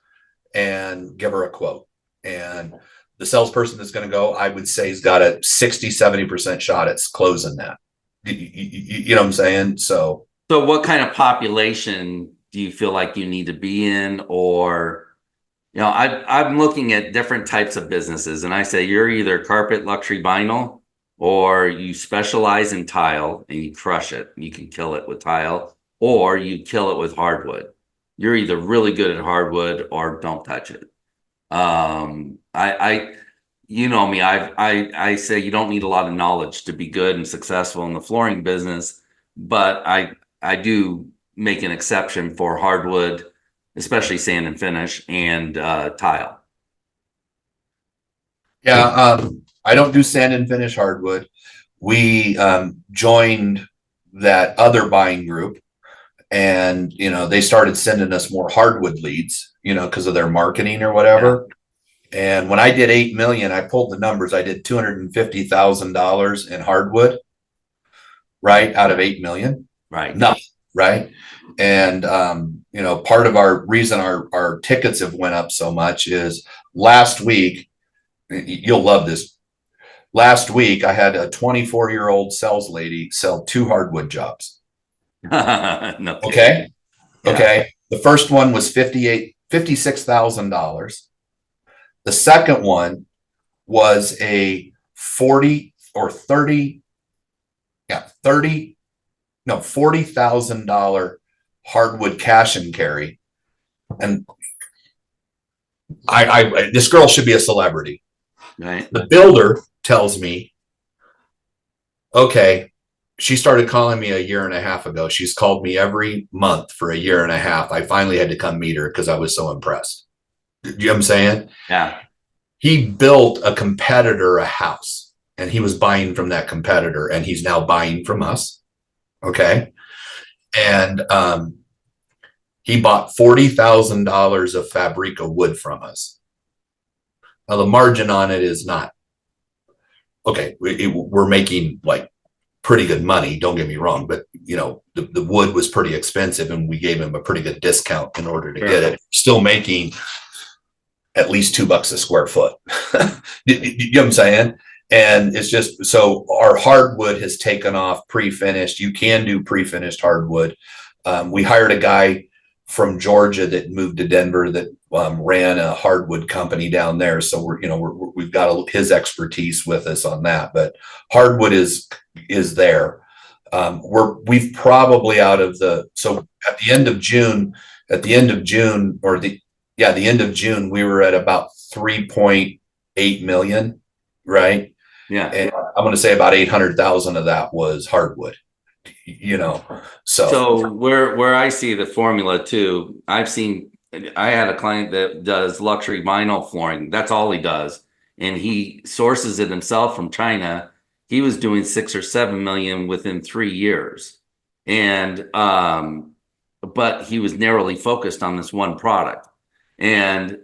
and give her a quote. And the salesperson that's going to go, I would say, has got a 60-70% shot at closing that. You know what I'm saying? So what kind of population do you feel like you need to be in? Or, I'm looking at different types of businesses, and I say you're either carpet, luxury, vinyl, or you specialize in tile and you crush it. You can kill it with tile, or you kill it with hardwood. You're either really good at hardwood or don't touch it. You know me, I say you don't need a lot of knowledge to be good and successful in the flooring business, but I do make an exception for hardwood, especially sand and finish, and tile. Yeah, I don't do sand and finish hardwood. We joined that other buying group, and they started sending us more hardwood leads, because of their marketing or whatever. Yeah. And when I did 8 million, I pulled the numbers. I did $250,000 in hardwood, right, out of 8 million. Right. Nothing. Right. And part of our reason our tickets have went up so much is last week. You'll love this. Last week, I had a 24-year-old sales lady sell 2 hardwood jobs. No. Okay. Yeah. Okay. The first one was $56,000. The second one was a $40,000 hardwood cash and carry. And this girl should be a celebrity. Right. The builder tells me, okay, she started calling me a year and a half ago. She's called me every month for a year and a half. I finally had to come meet her because I was so impressed. You know what I'm saying? Yeah. He built a competitor a house, and he was buying from that competitor, and he's now buying from us. Okay. And he bought $40,000 of Fabrica wood from us. Now the margin on it is not okay, we're making like pretty good money. Don't get me wrong, but the wood was pretty expensive, and we gave him a pretty good discount in order to get it. Still making at least $2 a square foot. You know what I'm saying? And it's just, so our hardwood has taken off pre-finished. You can do pre-finished hardwood. We hired a guy from Georgia that moved to Denver that ran a hardwood company down there. So we've got his expertise with us on that, but hardwood is there. We've probably so at the end of June, the end of June, we were at about 3.8 million, right? Yeah. And I'm going to say about 800,000 of that was hardwood, So where I see the formula too, I had a client that does luxury vinyl flooring. That's all he does. And he sources it himself from China. He was doing 6 or 7 million within 3 years. And, but he was narrowly focused on this one product. And,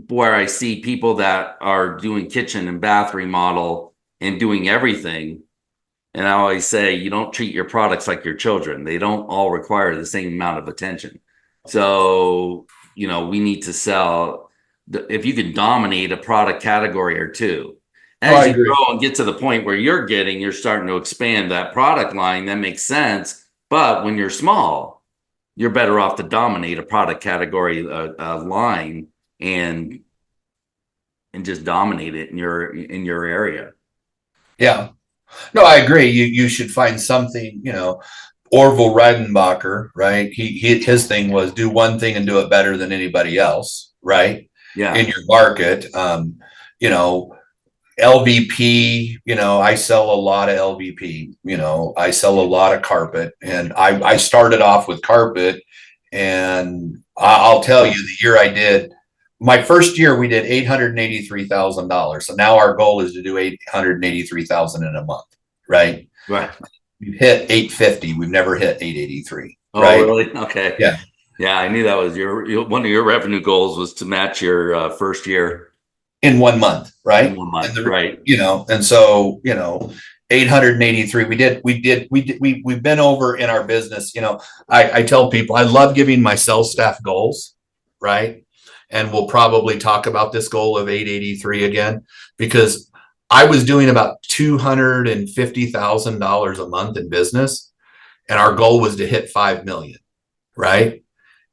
where I see people that are doing kitchen and bath remodel and doing everything. And I always say, you don't treat your products like your children. They don't all require the same amount of attention. So, we need to sell, if you can dominate a product category or two, as you grow and get to the point where you're starting to expand that product line, that makes sense. But when you're small, you're better off to dominate a product category, line, and just dominate it in your area. Yeah. No, I agree. You should find something, Orville Redenbacher, right? His thing was do one thing and do it better than anybody else, right? Yeah. In your market. LVP, I sell a lot of LVP, I sell a lot of carpet, and I started off with carpet, and I'll tell you, the year I did, my first year we did $883,000. So now our goal is to do 883,000 in a month, right? Right. We've hit 850. We've never hit 883. Oh, right? Really? Okay. Yeah. Yeah, I knew that was one of your revenue goals was to match your first year in 1 month, right? In 1 month, right? And so 883. We've been over in our business. I tell people I love giving my sales staff goals, right? And we'll probably talk about this goal of 883 again, because I was doing about $250,000 a month in business, and our goal was to hit 5 million, right?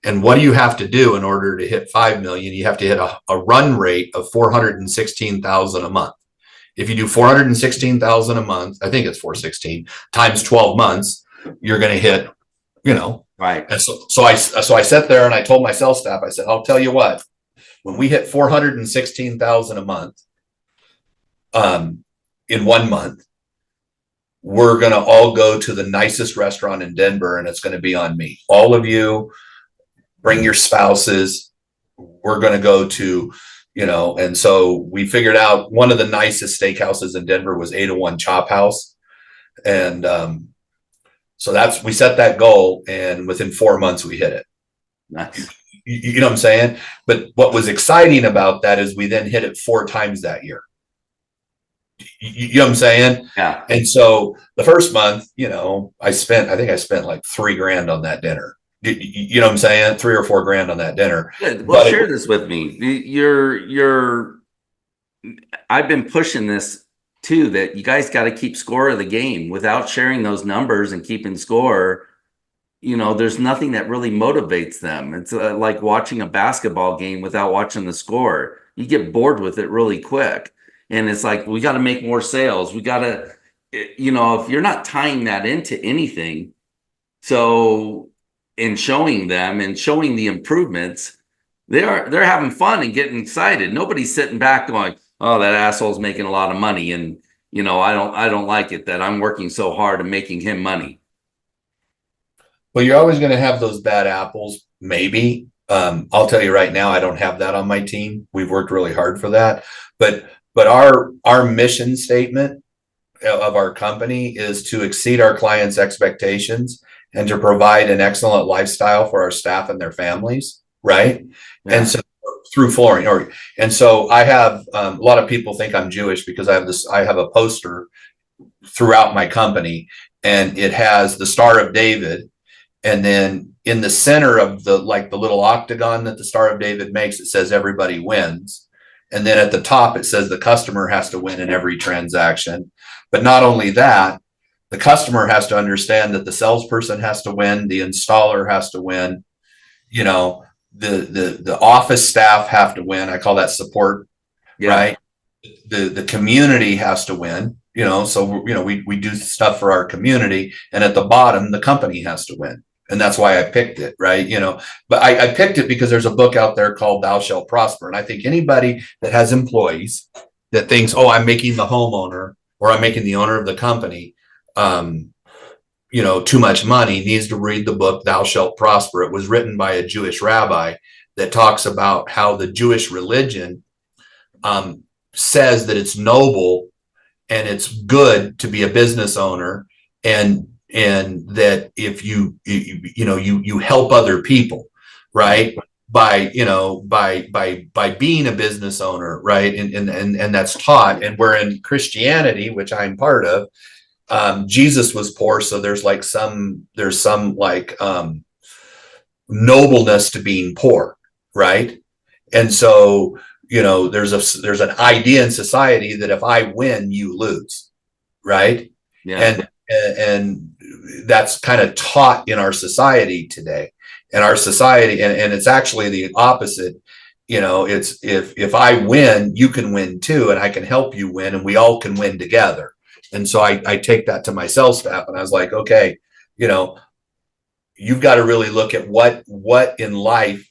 And what do you have to do in order to hit 5 million? You have to hit a run rate of 416,000 a month. If you do 416,000 a month, I think it's 416 times 12 months, you're going to hit, right. And so I sat there and I told my sales staff, I said, I'll tell you what, when we hit 416,000 a month, in 1 month, we're going to all go to the nicest restaurant in Denver, and it's going to be on me. All of you bring your spouses. We're going to go to, and so we figured out one of the nicest steakhouses in Denver was 801 Chop House. And, so we set that goal, and within 4 months we hit it. Nice. You know what I'm saying? But what was exciting about that is we then hit it 4 times that year. You know what I'm saying? Yeah. And so the first month, I spent like $3,000 on that dinner. You know what I'm saying? 3 or 4 grand on that dinner. Good. Well, share this with me. I've been pushing this too, that you guys got to keep score of the game. Without sharing those numbers and keeping score, there's nothing that really motivates them. It's like watching a basketball game without watching the score. You get bored with it really quick. And it's like, we got to make more sales. We got to, if you're not tying that into anything, and showing them and showing the improvements, they're having fun and getting excited. Nobody's sitting back going, oh, that asshole's making a lot of money, and I don't like it that I'm working so hard and making him money. Well, you're always going to have those bad apples, maybe. I'll tell you right now, I don't have that on my team. We've worked really hard for that, but our mission statement of our company is to exceed our clients' expectations and to provide an excellent lifestyle for our staff and their families, right? Yeah. And through flooring. And so I have a lot of people think I'm Jewish because I have a poster throughout my company, and it has the Star of David, and then in the center of the little octagon that the Star of David makes, it says everybody wins. And then at the top, it says the customer has to win in every transaction. But not only that, the customer has to understand that the salesperson has to win, the installer has to win, you know, the office staff have to win. I call that support, right? The community has to win, you know, so we do stuff for our community, and at the bottom, the company has to win. And that's why I picked it, right? You know, but I picked it because there's a book out there called Thou Shalt Prosper. And I think anybody that has employees that thinks, oh, I'm making the homeowner or I'm making the owner of the company, you know, too much money, needs to read the book Thou Shalt Prosper. It was written by a Jewish rabbi that talks about how the Jewish religion says that it's noble and it's good to be a business owner, and that if you help other people, right, by being a business owner, right, and that's taught. And we're in Christianity, which I'm part of. Jesus was poor, so there's some nobleness to being poor, right? And so, you know, there's an idea in society that if I win, you lose, right? Yeah. And that's kind of taught in our society today. And our society, and it's actually the opposite. You know, it's if I win, you can win too, and I can help you win, and we all can win together. And so I take that to my sales staff, and I was like, okay, you know, you've got to really look at what in life,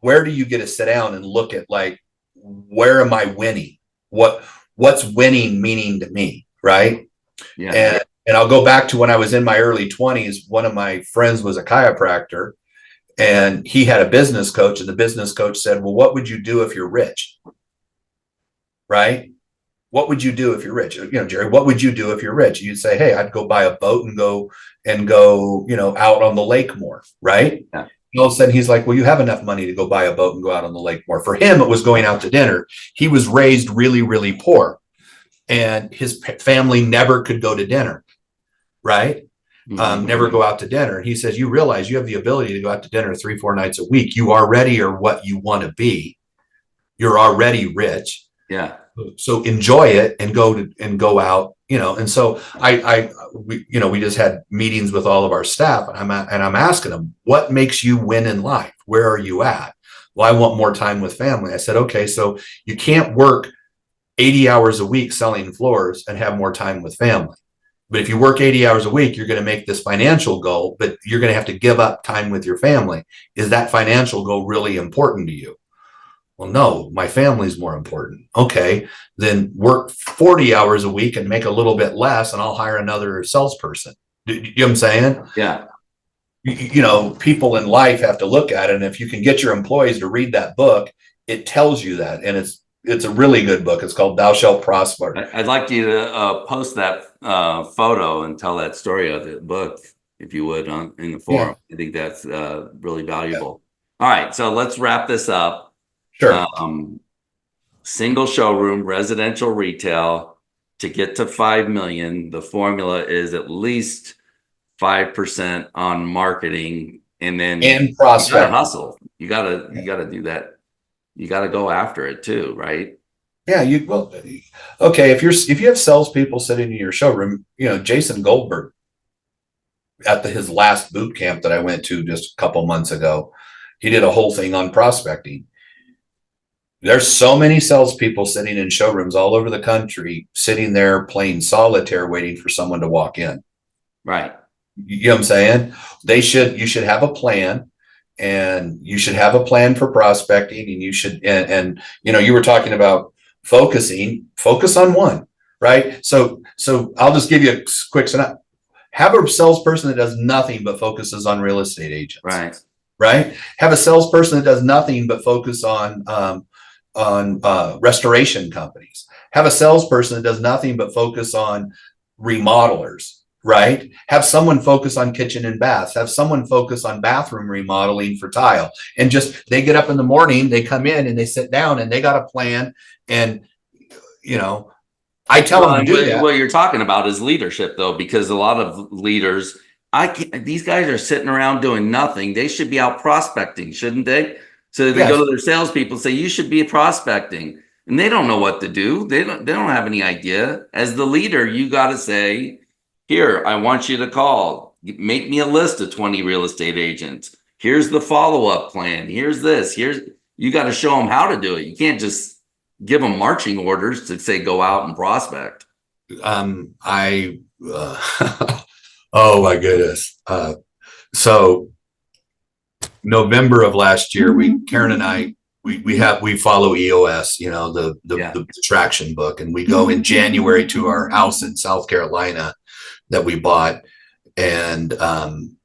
where do you get to sit down and look at, like, where am I winning? What's winning meaning to me, right? Yeah. And I'll go back to when I was in my early 20s. One of my friends was a chiropractor, and he had a business coach, and the business coach said, well, what would you do if you're rich? Right? What would you do if you're rich? You know, Jerry, what would you do if you're rich? You'd say, hey, I'd go buy a boat and go, you know, out on the lake more, right? Yeah. And all of a sudden he's like, well, you have enough money to go buy a boat and go out on the lake more. For him, it was going out to dinner. He was raised really, really poor, and his family never could go to dinner, right? Never go out to dinner. And he says, you realize you have the ability to go out to dinner 3-4 nights a week. You already are what you want to be. You're already rich. Yeah. So enjoy it and go out, you know. And so we just had meetings with all of our staff, and I'm asking them, what makes you win in life? Where are you at? Well, I want more time with family. I said, okay, so you can't work 80 hours a week selling floors and have more time with family. But if you work 80 hours a week, you're going to make this financial goal, but you're going to have to give up time with your family. Is that financial goal really important to you? Well, no, my family's more important. Okay, then work 40 hours a week and make a little bit less, and I'll hire another salesperson. You know what I'm saying? Yeah. You know, people in life have to look at it. And if you can get your employees to read that book, it tells you that. And it's a really good book. It's called Thou Shalt Prosper. I'd like you to post that photo and tell that story of the book, if you would, in the forum. Yeah. I think that's really valuable. Yeah. All right, so let's wrap this up. Sure. Single showroom, residential retail, to get to 5 million, the formula is at least 5% on marketing, and then prospect. You gotta hustle. You gotta do that. You gotta go after it too, right? Yeah, okay. If you have salespeople sitting in your showroom, you know, Jason Goldberg at his last boot camp that I went to just a couple months ago, he did a whole thing on prospecting. There's so many salespeople sitting in showrooms all over the country, sitting there playing solitaire, waiting for someone to walk in. Right. You know what I'm saying? You should have a plan, and you should have a plan for prospecting, and you should, and you know, you were talking about focus on one, right? So I'll just give you a quick synopsis. Have a salesperson that does nothing but focuses on real estate agents. Right. Have a salesperson that does nothing but focus on restoration companies. Have a salesperson that does nothing but focus on remodelers, right? Have someone focus on kitchen and baths, have someone focus on bathroom remodeling for tile. And just, they get up in the morning, they come in and they sit down and they got a plan. And, you know, I tell Well, them to do that. what you're talking about is leadership, though, because a lot of leaders, I can't, these guys are sitting around doing nothing. They should be out prospecting, shouldn't they? So they go to their salespeople and say, you should be prospecting. And they don't know what to do. They don't have any idea. As the leader, you got to say, here, I want you to call. Make me a list of 20 real estate agents. Here's the follow-up plan. Here's this. You got to show them how to do it. You can't just give them marching orders to say go out and prospect. I oh my goodness. So November of last year, Karen and I, we follow EOS, you know, the traction book, and we go in January to our house in South Carolina that we bought, and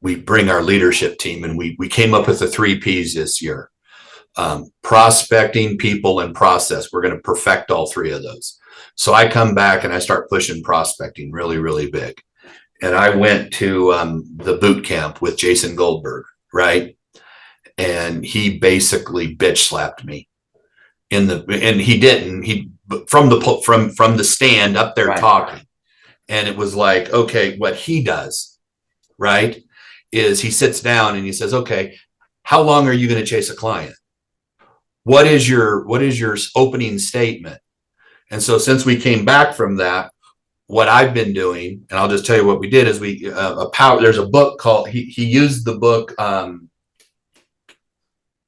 we bring our leadership team, and we came up with the 3 P's this year. Prospecting, people, and process. We're going to perfect all 3 of those. So I come back and I start pushing prospecting really, really big. And I went to the boot camp with Jason Goldberg, right? And he basically bitch slapped me and he didn't, from the stand up there talking. And it was like, okay, what he does, right, is he sits down and he says, okay, how long are you going to chase a client? What is your opening statement? And so since we came back from that, what I've been doing, and I'll just tell you what we did, is there's a book called, he used the book,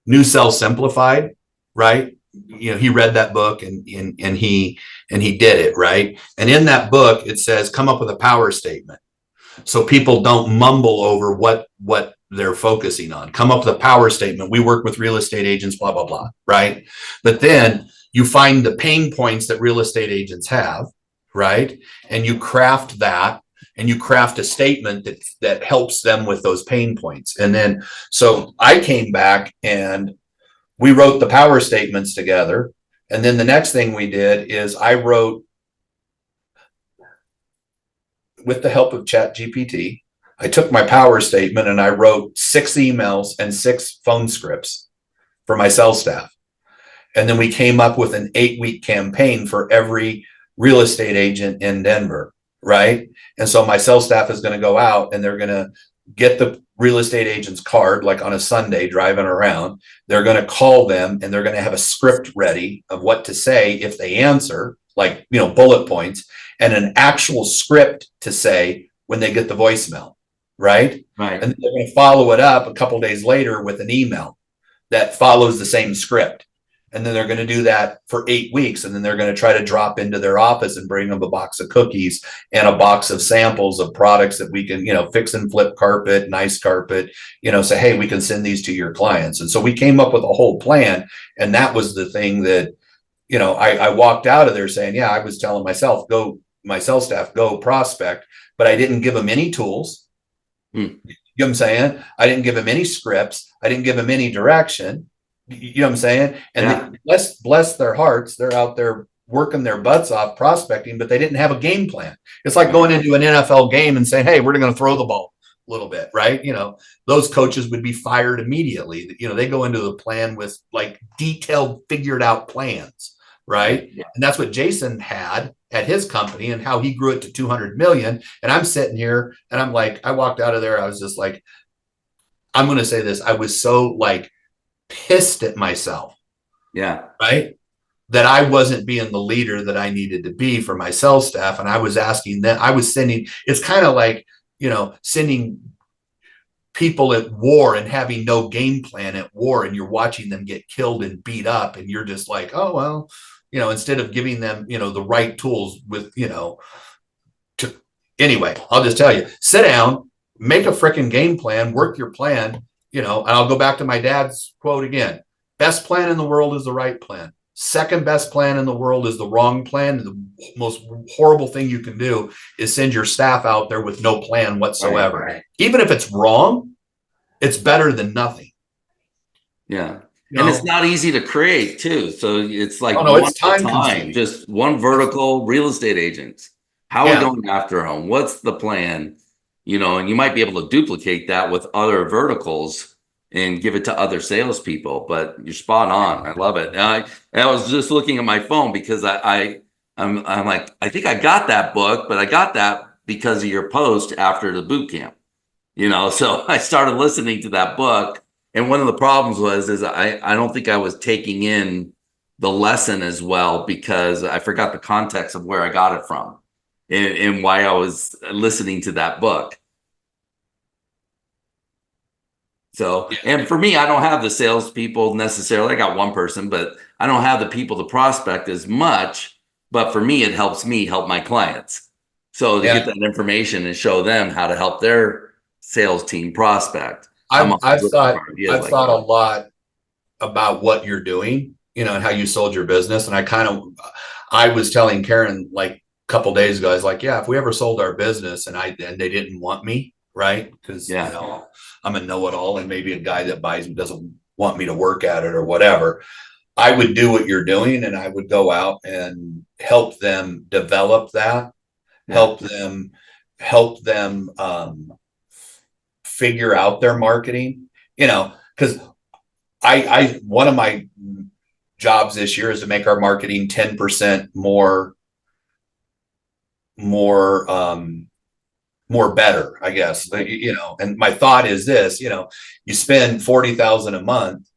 New Sell Simplified, right? You know, he read that book and he did it, right? And in that book, it says, come up with a power statement. So people don't mumble over what they're focusing on. Come up with a power statement. We work with real estate agents, blah, blah, blah, right? But then you find the pain points that real estate agents have, right? And you craft that, and you craft a statement that helps them with those pain points. And then, so I came back and we wrote the power statements together. And then the next thing we did is I wrote, with the help of ChatGPT, I took my power statement and I wrote 6 emails and 6 phone scripts for my sales staff. And then we came up with an 8-week campaign for every real estate agent in Denver, right? And so my sales staff is going to go out and they're going to get the real estate agent's card, like on a Sunday driving around. They're going to call them and they're going to have a script ready of what to say if they answer, like, you know, bullet points, and an actual script to say when they get the voicemail, right? Right. And they're going to follow it up a couple days later with an email that follows the same script. And then they're going to do that for 8 weeks. And then they're going to try to drop into their office and bring them a box of cookies and a box of samples of products that we can, you know, fix and flip carpet, nice carpet, you know, say, hey, we can send these to your clients. And so we came up with a whole plan. And that was the thing that, you know, I walked out of there saying, yeah, I was telling myself, my sales staff, go prospect, but I didn't give them any tools. You know what I'm saying? I didn't give them any scripts. I didn't give them any direction. You know what I'm saying? And bless their hearts, they're out there working their butts off prospecting, but they didn't have a game plan. It's like going into an NFL game and saying, hey, we're going to throw the ball a little bit, right? You know, those coaches would be fired immediately. You know, they go into the plan with like detailed, figured out plans, right? Yeah. And that's what Jason had at his company and how he grew it to 200 million. And I'm sitting here and I'm like, I walked out of there. I was just like, I'm going to say this. I was so like pissed at myself. Yeah. Right. That I wasn't being the leader that I needed to be for my sales staff. And I was asking them, I was sending, it's kind of like, you know, sending people at war and having no game plan at war, and you're watching them get killed and beat up. And you're just like, oh, well, you know, instead of giving them, you know, the right tools with, you know, anyway, I'll just tell you, sit down, make a freaking game plan, work your plan, you know, and I'll go back to my dad's quote again. Best plan in the world is the right plan. Second best plan in the world is the wrong plan. The most horrible thing you can do is send your staff out there with no plan whatsoever. Right. Even if it's wrong, it's better than nothing. Yeah. And it's not easy to create too. So it's like it's time, just one vertical real estate agents. How are we Yeah. going after them? What's the plan? And you might be able to duplicate that with other verticals and give it to other salespeople. But you're spot on. I love it. And I was just looking at my phone because I'm like, I think I got that book, but I got that because of your post after the boot camp. So I started listening to that book, and one of the problems is I don't think I was taking in the lesson as well because I forgot the context of where I got it from and why I was listening to that book. So, and for me, I don't have the salespeople necessarily. I got one person, but I don't have the people to prospect as much. But for me, it helps me help my clients. So to get Yeah. that information and show them how to help their sales team prospect, I'm I've, always I've looking thought, for ideas I've like thought a that. lot about what you're doing, and how you sold your business. And I was telling Karen like a couple days ago, I was like, yeah, if we ever sold our business and they didn't want me, right? Because, Yeah, I'm a know-it-all, and maybe a guy that buys me doesn't want me to work at it or whatever. I would do what you're doing, and I would go out and help them develop that, yeah, help them, help them, figure out their marketing, because one of my jobs this year is to make our marketing 10% more, more better, I guess. And my thought is this, you spend 40,000 a month,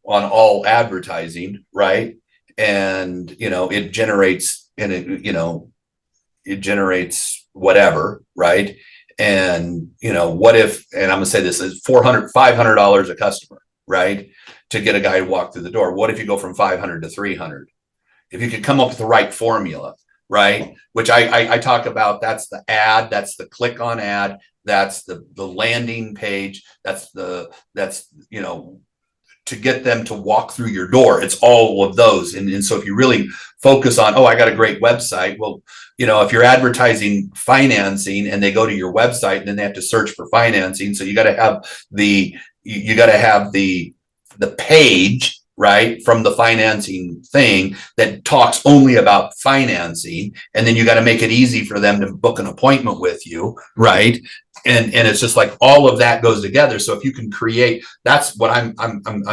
on all advertising, right? And, it generates, it generates whatever, right? And, what if, and I'm gonna say this is $500 a customer, right? To get a guy to walk through the door. What if you go from 500 to 300? If you could come up with the right formula, right? Which I talk about, that's the ad, that's the click on ad, that's the landing page, that's to get them to walk through your door. It's all of those. And so if you really focus on, oh, I got a great website. Well, if you're advertising financing and they go to your website and then they have to search for financing. So you got to have the page, right, from the financing thing that talks only about financing. And then you got to make it easy for them to book an appointment with you, right? And it's just like all of that goes together. So if you can create, that's what I'm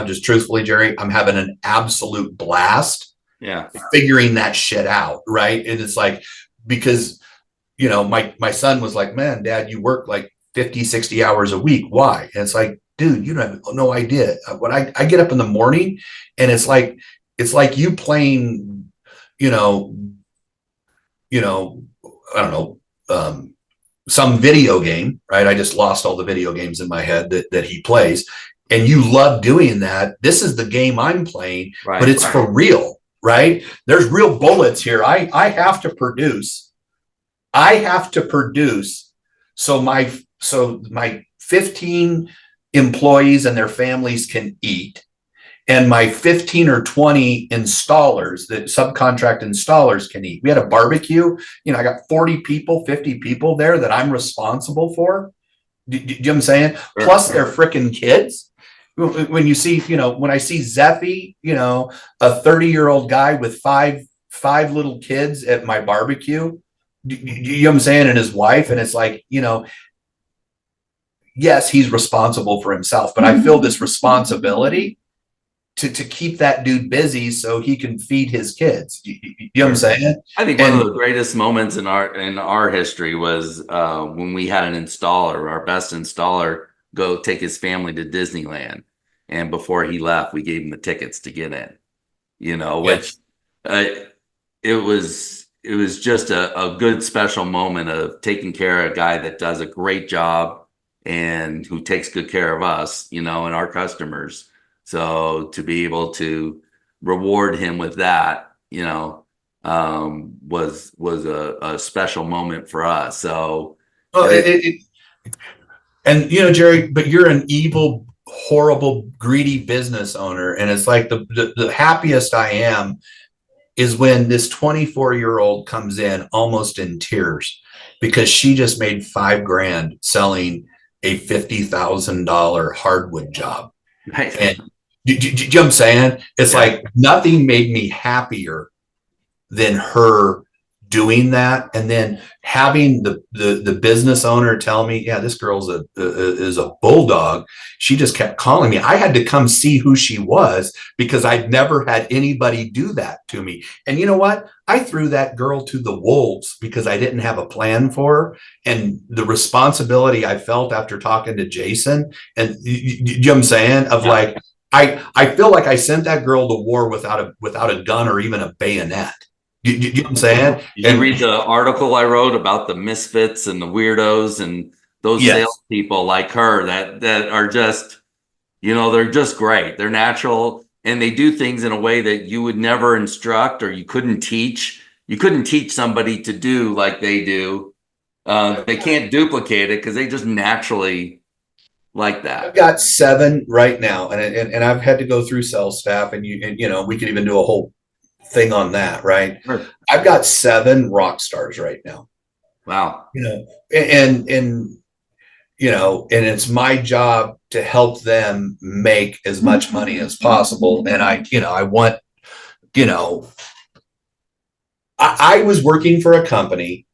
just truthfully, Jerry, I'm having an absolute blast yeah. figuring that shit out, right? And it's like, because my son was like, man, Dad, you work like 50-60 hours a week. Why? And it's like, dude, you have no idea. When I get up in the morning, and it's like you playing, you know, I don't know, some video game, right? I just lost all the video games in my head that he plays. And you love doing that. This is the game I'm playing, but it's for real, right? There's real bullets here. I have to produce. I have to produce so my 15 employees and their families can eat, and my 15 or 20 installers, that subcontract installers, can eat. We had a barbecue, I got 40 people, 50 people there that I'm responsible for. Do you know what I'm saying? Sure. Plus their freaking kids. When you see, when I see Zeffy, a 30-year-old guy with five little kids at my barbecue, you know what I'm saying? And his wife, and it's like, yes, he's responsible for himself, but I feel this responsibility to keep that dude busy so he can feed his kids. You know what I'm saying? I think one of the greatest moments in our history was when we had an installer, our best installer, go take his family to Disneyland, and before he left, we gave him the tickets to get in. Which it was just a good special moment of taking care of a guy that does a great job and who takes good care of us, and our customers. So to be able to reward him with that, was a special moment for us. So, and Jerry, but you're an evil, horrible, greedy business owner, and it's like the happiest I am is when this 24-year-old comes in almost in tears because she just made $5,000 selling a $50,000 hardwood job. right. And do you know what I'm saying? It's like nothing made me happier than her doing that, and then having the business owner tell me, yeah, this girl's is a bulldog. She just kept calling me. I had to come see who she was because I'd never had anybody do that to me. And you know what? I threw that girl to the wolves because I didn't have a plan for her. And the responsibility I felt after talking to Jason, and you know what I'm saying, of like, I feel like I sent that girl to war without a gun or even a bayonet. You know what I'm saying? Did you read the article I wrote about the misfits and the weirdos and those Yes. salespeople like her that are just, they're just great. They're natural and they do things in a way that you would never instruct or you couldn't teach. You couldn't teach somebody to do like they do. They can't duplicate it because they just naturally like that. I've got 7 right now, and I've had to go through sales staff, and we could even do a whole thing on that, right? Sure. I've got 7 rock stars right now. Wow. And it's my job to help them make as much money as possible. And I want, I was working for a company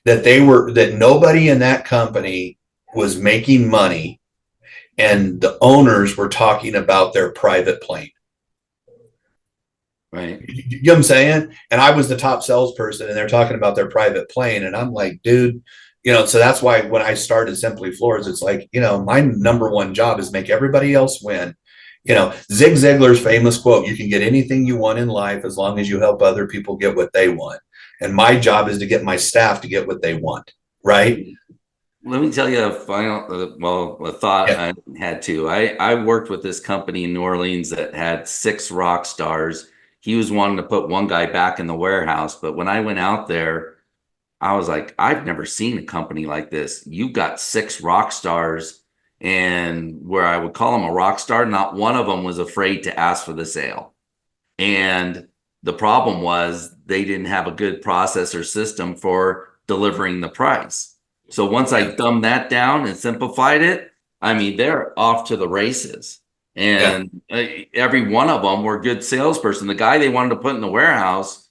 that nobody in that company was making money, and the owners were talking about their private plane. Right. You know what I'm saying? And I was the top salesperson and they're talking about their private plane. And I'm like, dude, so that's why when I started Simply Floors, it's like, my number one job is make everybody else win. Zig Ziglar's famous quote, you can get anything you want in life as long as you help other people get what they want. And my job is to get my staff to get what they want. Right. Let me tell you a thought I had too. I worked with this company in New Orleans that had 6 rock stars. He was wanting to put one guy back in the warehouse. But when I went out there, I was like, I've never seen a company like this. You've got 6 rock stars, and where I would call them a rock star, not one of them was afraid to ask for the sale. And the problem was they didn't have a good process or system for delivering the price. So once I dumbed that down and simplified it, I mean, they're off to the races. And every one of them were good salesperson. The guy they wanted to put in the warehouse,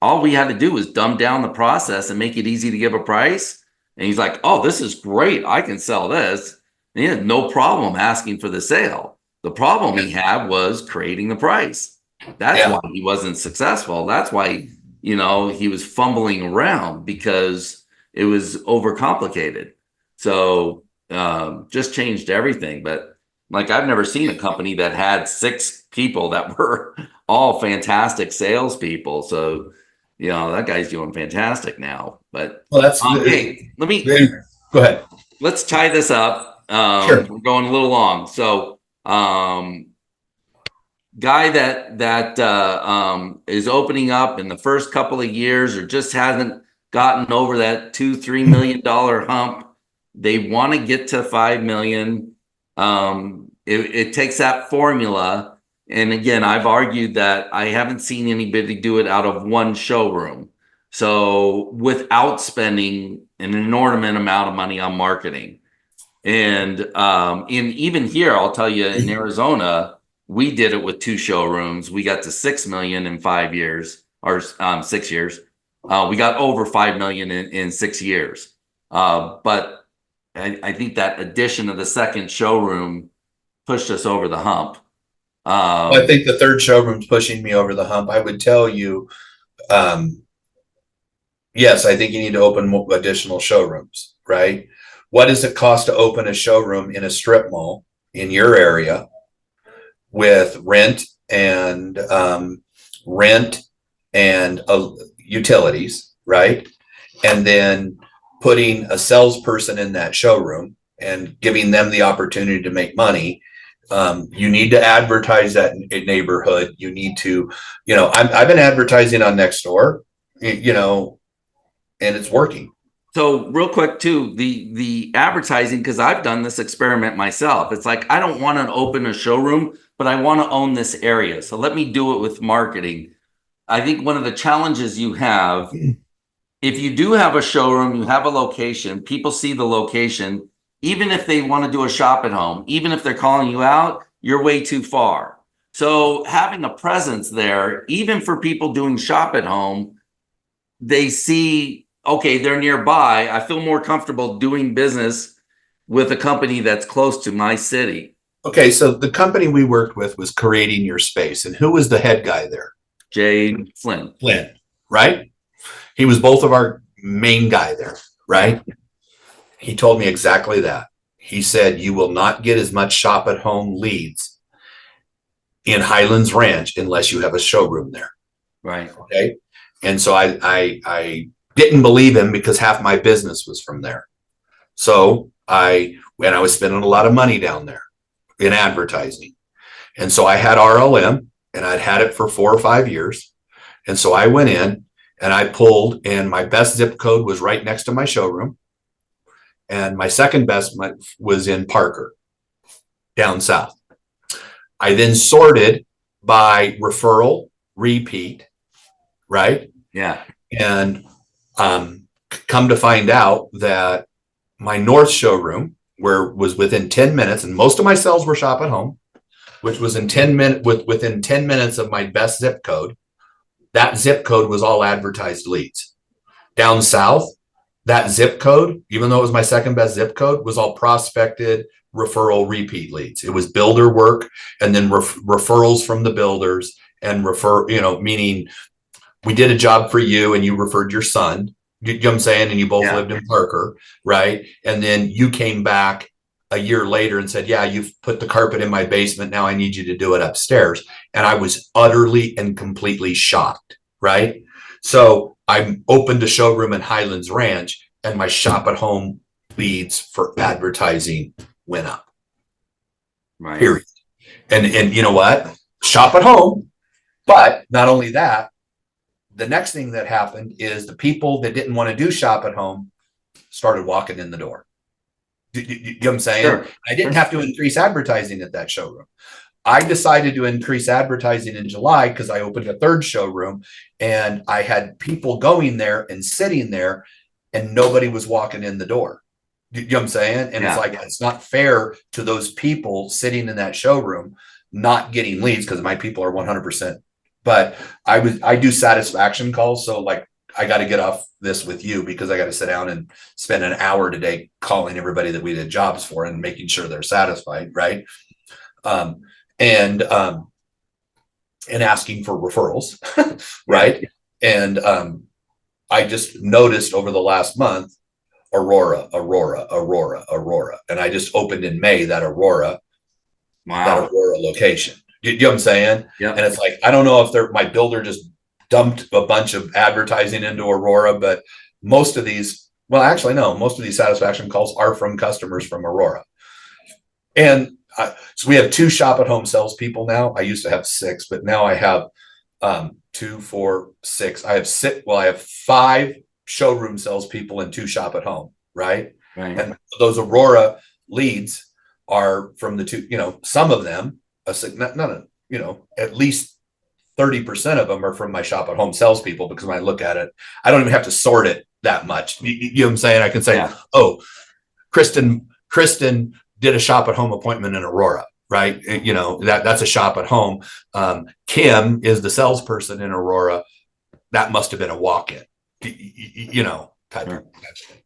all we had to do was dumb down the process and make it easy to give a price. And he's like, oh, this is great. I can sell this. And he had no problem asking for the sale. The problem he had was creating the price. That's why he wasn't successful. That's why, he was fumbling around, because it was overcomplicated. So just changed everything. But like, I've never seen a company that had 6 people that were all fantastic salespeople. So, that guy's doing fantastic now. But that's hey, let me go ahead. Let's tie this up. Sure. We're going a little long. So, guy that is opening up in the first couple of years, or just hasn't gotten over that $2-3 million hump. They want to get to 5 million. It takes that formula. And again, I've argued that I haven't seen anybody do it out of one showroom. So without spending an inordinate amount of money on marketing. And even here, I'll tell you, in Arizona, we did it with 2 showrooms. We got to 6 million in 5 years, or 6 years. We got over 5 million in 6 years. But I think that addition of the second showroom pushed us over the hump. I think the 3rd showroom's pushing me over the hump. I would tell you, yes, I think you need to open more additional showrooms, right? What does it cost to open a showroom in a strip mall in your area with rent and utilities, right? And then putting a salesperson in that showroom and giving them the opportunity to make money. You need to advertise that neighborhood. You need to, I've been advertising on Nextdoor, and it's working. So real quick too, the advertising, because I've done this experiment myself. It's like, I don't want to open a showroom, but I want to own this area. So let me do it with marketing. I think one of the challenges you have, if you do have a showroom, you have a location, people see the location, even if they want to do a shop at home, even if they're calling you out, you're way too far. So having a presence there, even for people doing shop at home, they see, okay, they're nearby. I feel more comfortable doing business with a company that's close to my city. Okay, so the company we worked with was creating your space, and who was the head guy there? Jay Flynn. Flynn, right? He was both of our main guy there, right? He told me exactly that. He said, you will not get as much shop at home leads in Highlands Ranch unless you have a showroom there. Right. Okay. And so I didn't believe him because half my business was from there. So I was spending a lot of money down there in advertising. And so I had RLM and I'd had it for 4 or 5 years. And so I went in and I pulled, and my best zip code was right next to my showroom. And my second best was in Parker, down south. I then sorted by referral, repeat, right? Yeah. And come to find out that my north showroom, where was within 10 minutes, and most of my sales were shop at home, which was within 10 minutes of my best zip code. That zip code was all advertised leads. Down south, that zip code, even though it was my second best zip code, was all prospected referral repeat leads. It was builder work and then referrals from the builders and meaning we did a job for you and you referred your son, you know what I'm saying? And you both lived in Parker, right? And then you came back a year later and said, yeah, you've put the carpet in my basement. Now I need you to do it upstairs. And I was utterly and completely shocked, right? So I'm opened a showroom in Highlands Ranch and my shop at home leads for advertising went up. Right. Period. And you know what? Shop at home. But not only that, the next thing that happened is the people that didn't want to do shop at home started walking in the door. You know what I'm saying? Sure. I didn't have to increase advertising at that showroom. I decided to increase advertising in July because I opened a third showroom and I had people going there and sitting there and nobody was walking in the door. You know what I'm saying? And it's like, it's not fair to those people sitting in that showroom not getting leads because my people are 100%. But I do satisfaction calls. So like, I got to get off this with you because I got to sit down and spend an hour today calling everybody that we did jobs for and making sure they're satisfied. Right. And asking for referrals. Right. And I just noticed over the last month, Aurora. And I just opened in May that Aurora location. You know what I'm saying? Yeah. And it's like, I don't know if my builder just dumped a bunch of advertising into Aurora, but most of these satisfaction calls are from customers from Aurora. And so we have 2 shop at home salespeople now. I used to have 6, but now I have 2, 4, 6. I have 5 showroom salespeople and 2 shop at home. Right. And those Aurora leads are from the 2, some of them, at least 30% of them are from my shop at home salespeople because when I look at it, I don't even have to sort it that much. You know what I'm saying? I can say, oh, Kristen did a shop at home appointment in Aurora, right? That's a shop at home. Kim is the salesperson in Aurora. That must have been a walk-in, type of thing.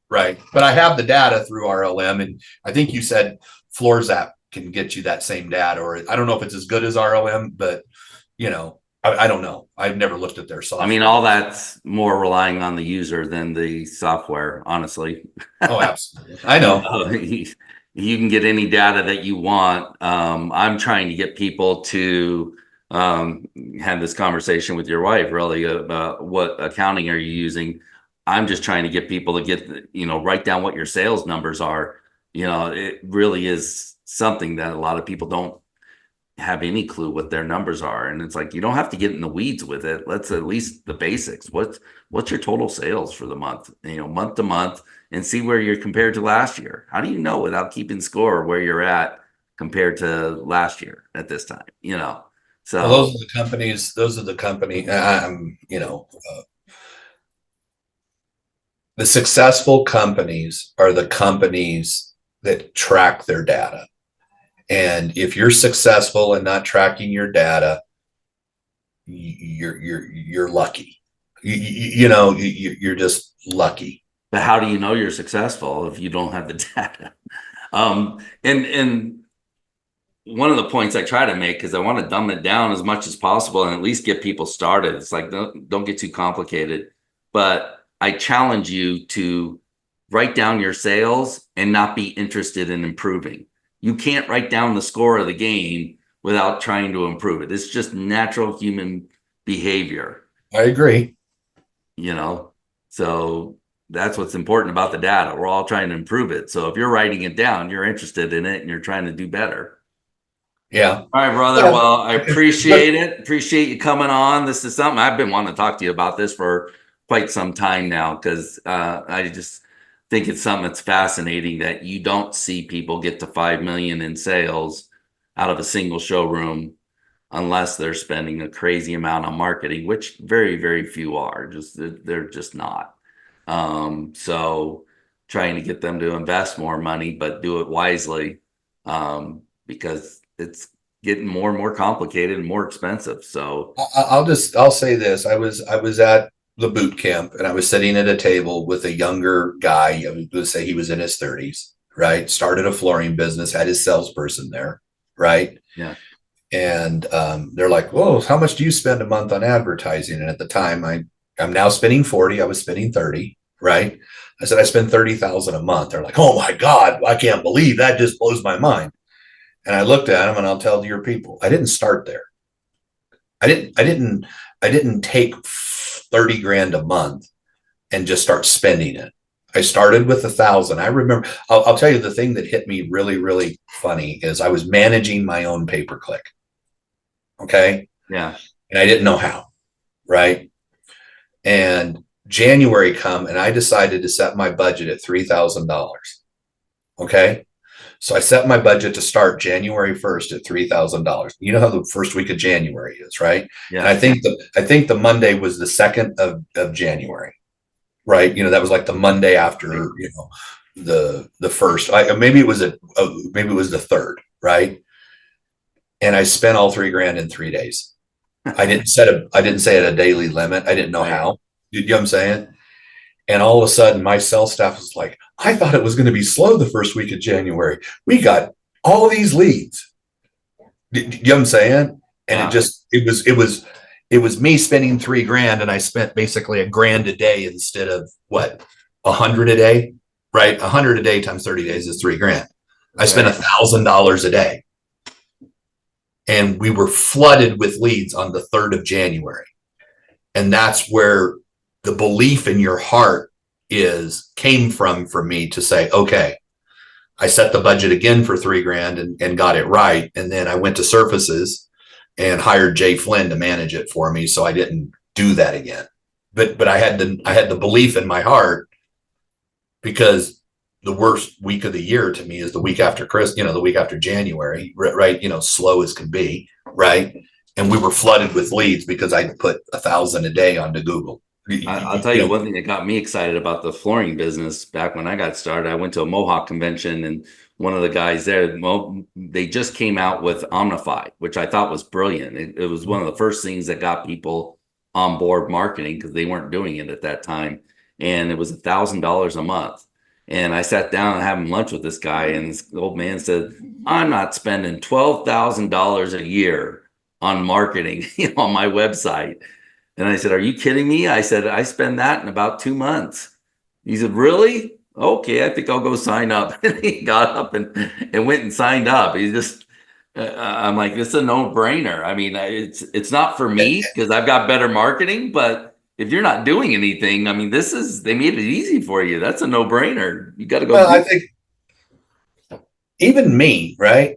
Right. But I have the data through RLM, and I think you said Floors app can get you that same data, or I don't know if it's as good as RLM, but I don't know. I've never looked at their software. I mean, all that's more relying on the user than the software, honestly. Oh, absolutely. I know. You can get any data that you want. I'm trying to get people to have this conversation with your wife, really, about what accounting are you using. I'm just trying to get people to get, write down what your sales numbers are. It really is something that a lot of people don't have any clue what their numbers are. And it's like, you don't have to get in the weeds with it. Let's at least the basics. What's your total sales for the month, month to month, and see where you're compared to last year. How do you know without keeping score where you're at compared to last year at this time, So well, those are the company, the successful companies are the companies that track their data. And if you're successful and not tracking your data, you're lucky. you're just lucky. But how do you know you're successful if you don't have the data? And one of the points I try to make is I want to dumb it down as much as possible and at least get people started. It's like, don't get too complicated, but I challenge you to write down your sales and not be interested in improving. You can't write down the score of the game without trying to improve it. It's just natural human behavior, I agree. So that's what's important about the data. We're all trying to improve it. So if you're writing it down, you're interested in it and you're trying to do better. Yeah. All right, brother. Yeah. Well, I appreciate it. Appreciate you coming on. This is something I've been wanting to talk to you about this for quite some time now, because I just think it's something that's fascinating that you don't see people get to 5 million in sales out of a single showroom unless they're spending a crazy amount on marketing, which very, very few are. They're just not. So trying to get them to invest more money, but do it wisely, because it's getting more and more complicated and more expensive. So I'll say this. I was at the boot camp and I was sitting at a table with a younger guy. I was going to say he was in his 30s, right? Started a flooring business, had his salesperson there, right? yeah. And they're like, "Whoa, how much do you spend a month on advertising?" And at the time, I'm now spending 40. I was spending 30, right? I said I spend 30,000 a month. They're like, "Oh my God, I can't believe that! Just blows my mind." And I looked at them, and I'll tell your people, I didn't start there. I didn't take 30 grand a month and just start spending it. I started with 1,000. I remember, I'll tell you the thing that hit me really, really funny is I was managing my own pay-per-click. Okay. Yeah. And I didn't know how. Right. And January come and I decided to set my budget at $3,000. Okay. So I set my budget to start January 1st at $3,000. You know how the first week of January is, right? Yeah. And I think the Monday was the 2nd of January, right? That was like the Monday after, the first. Maybe it was the 3rd, right? And I spent all 3 grand in 3 days. I didn't say it a daily limit. I didn't know how. You know what I'm saying? And all of a sudden, my sales staff was like, "I thought it was going to be slow the first week of January. We got all these leads." You know what I'm saying? And it was me spending 3 grand, and I spent basically $1,000 a day instead of what, 100 a day, right? 100 a day times 30 days is 3 grand. I spent $1,000 a day, and we were flooded with leads on the 3rd of January, and that's where the belief in your heart came from for me to say, okay, I set the budget again for 3 grand and got it right. And then I went to Surfaces and hired Jay Flynn to manage it for me. So I didn't do that again. But I had the belief in my heart, because the worst week of the year to me is the week after Christmas, the week after January, right? Slow as can be, right? And we were flooded with leads because I put 1,000 a day onto Google. I'll tell you one thing that got me excited about the flooring business back when I got started. I went to a Mohawk convention, and one of the guys there, they just came out with Omnify, which I thought was brilliant. It was one of the first things that got people on board marketing, because they weren't doing it at that time. And it was $1,000 a month. And I sat down and having lunch with this guy, and this old man said, "I'm not spending $12,000 a year on marketing on my website." And I said, "Are you kidding me?" I said, "I spend that in about 2 months." He said, "Really? Okay, I think I'll go sign up." And he got up and went and signed up. He just, I'm like, it's a no-brainer. I mean, it's not for me because I've got better marketing, but if you're not doing anything, I mean, they made it easy for you. That's a no-brainer. You got to go. Well, I think even me, right?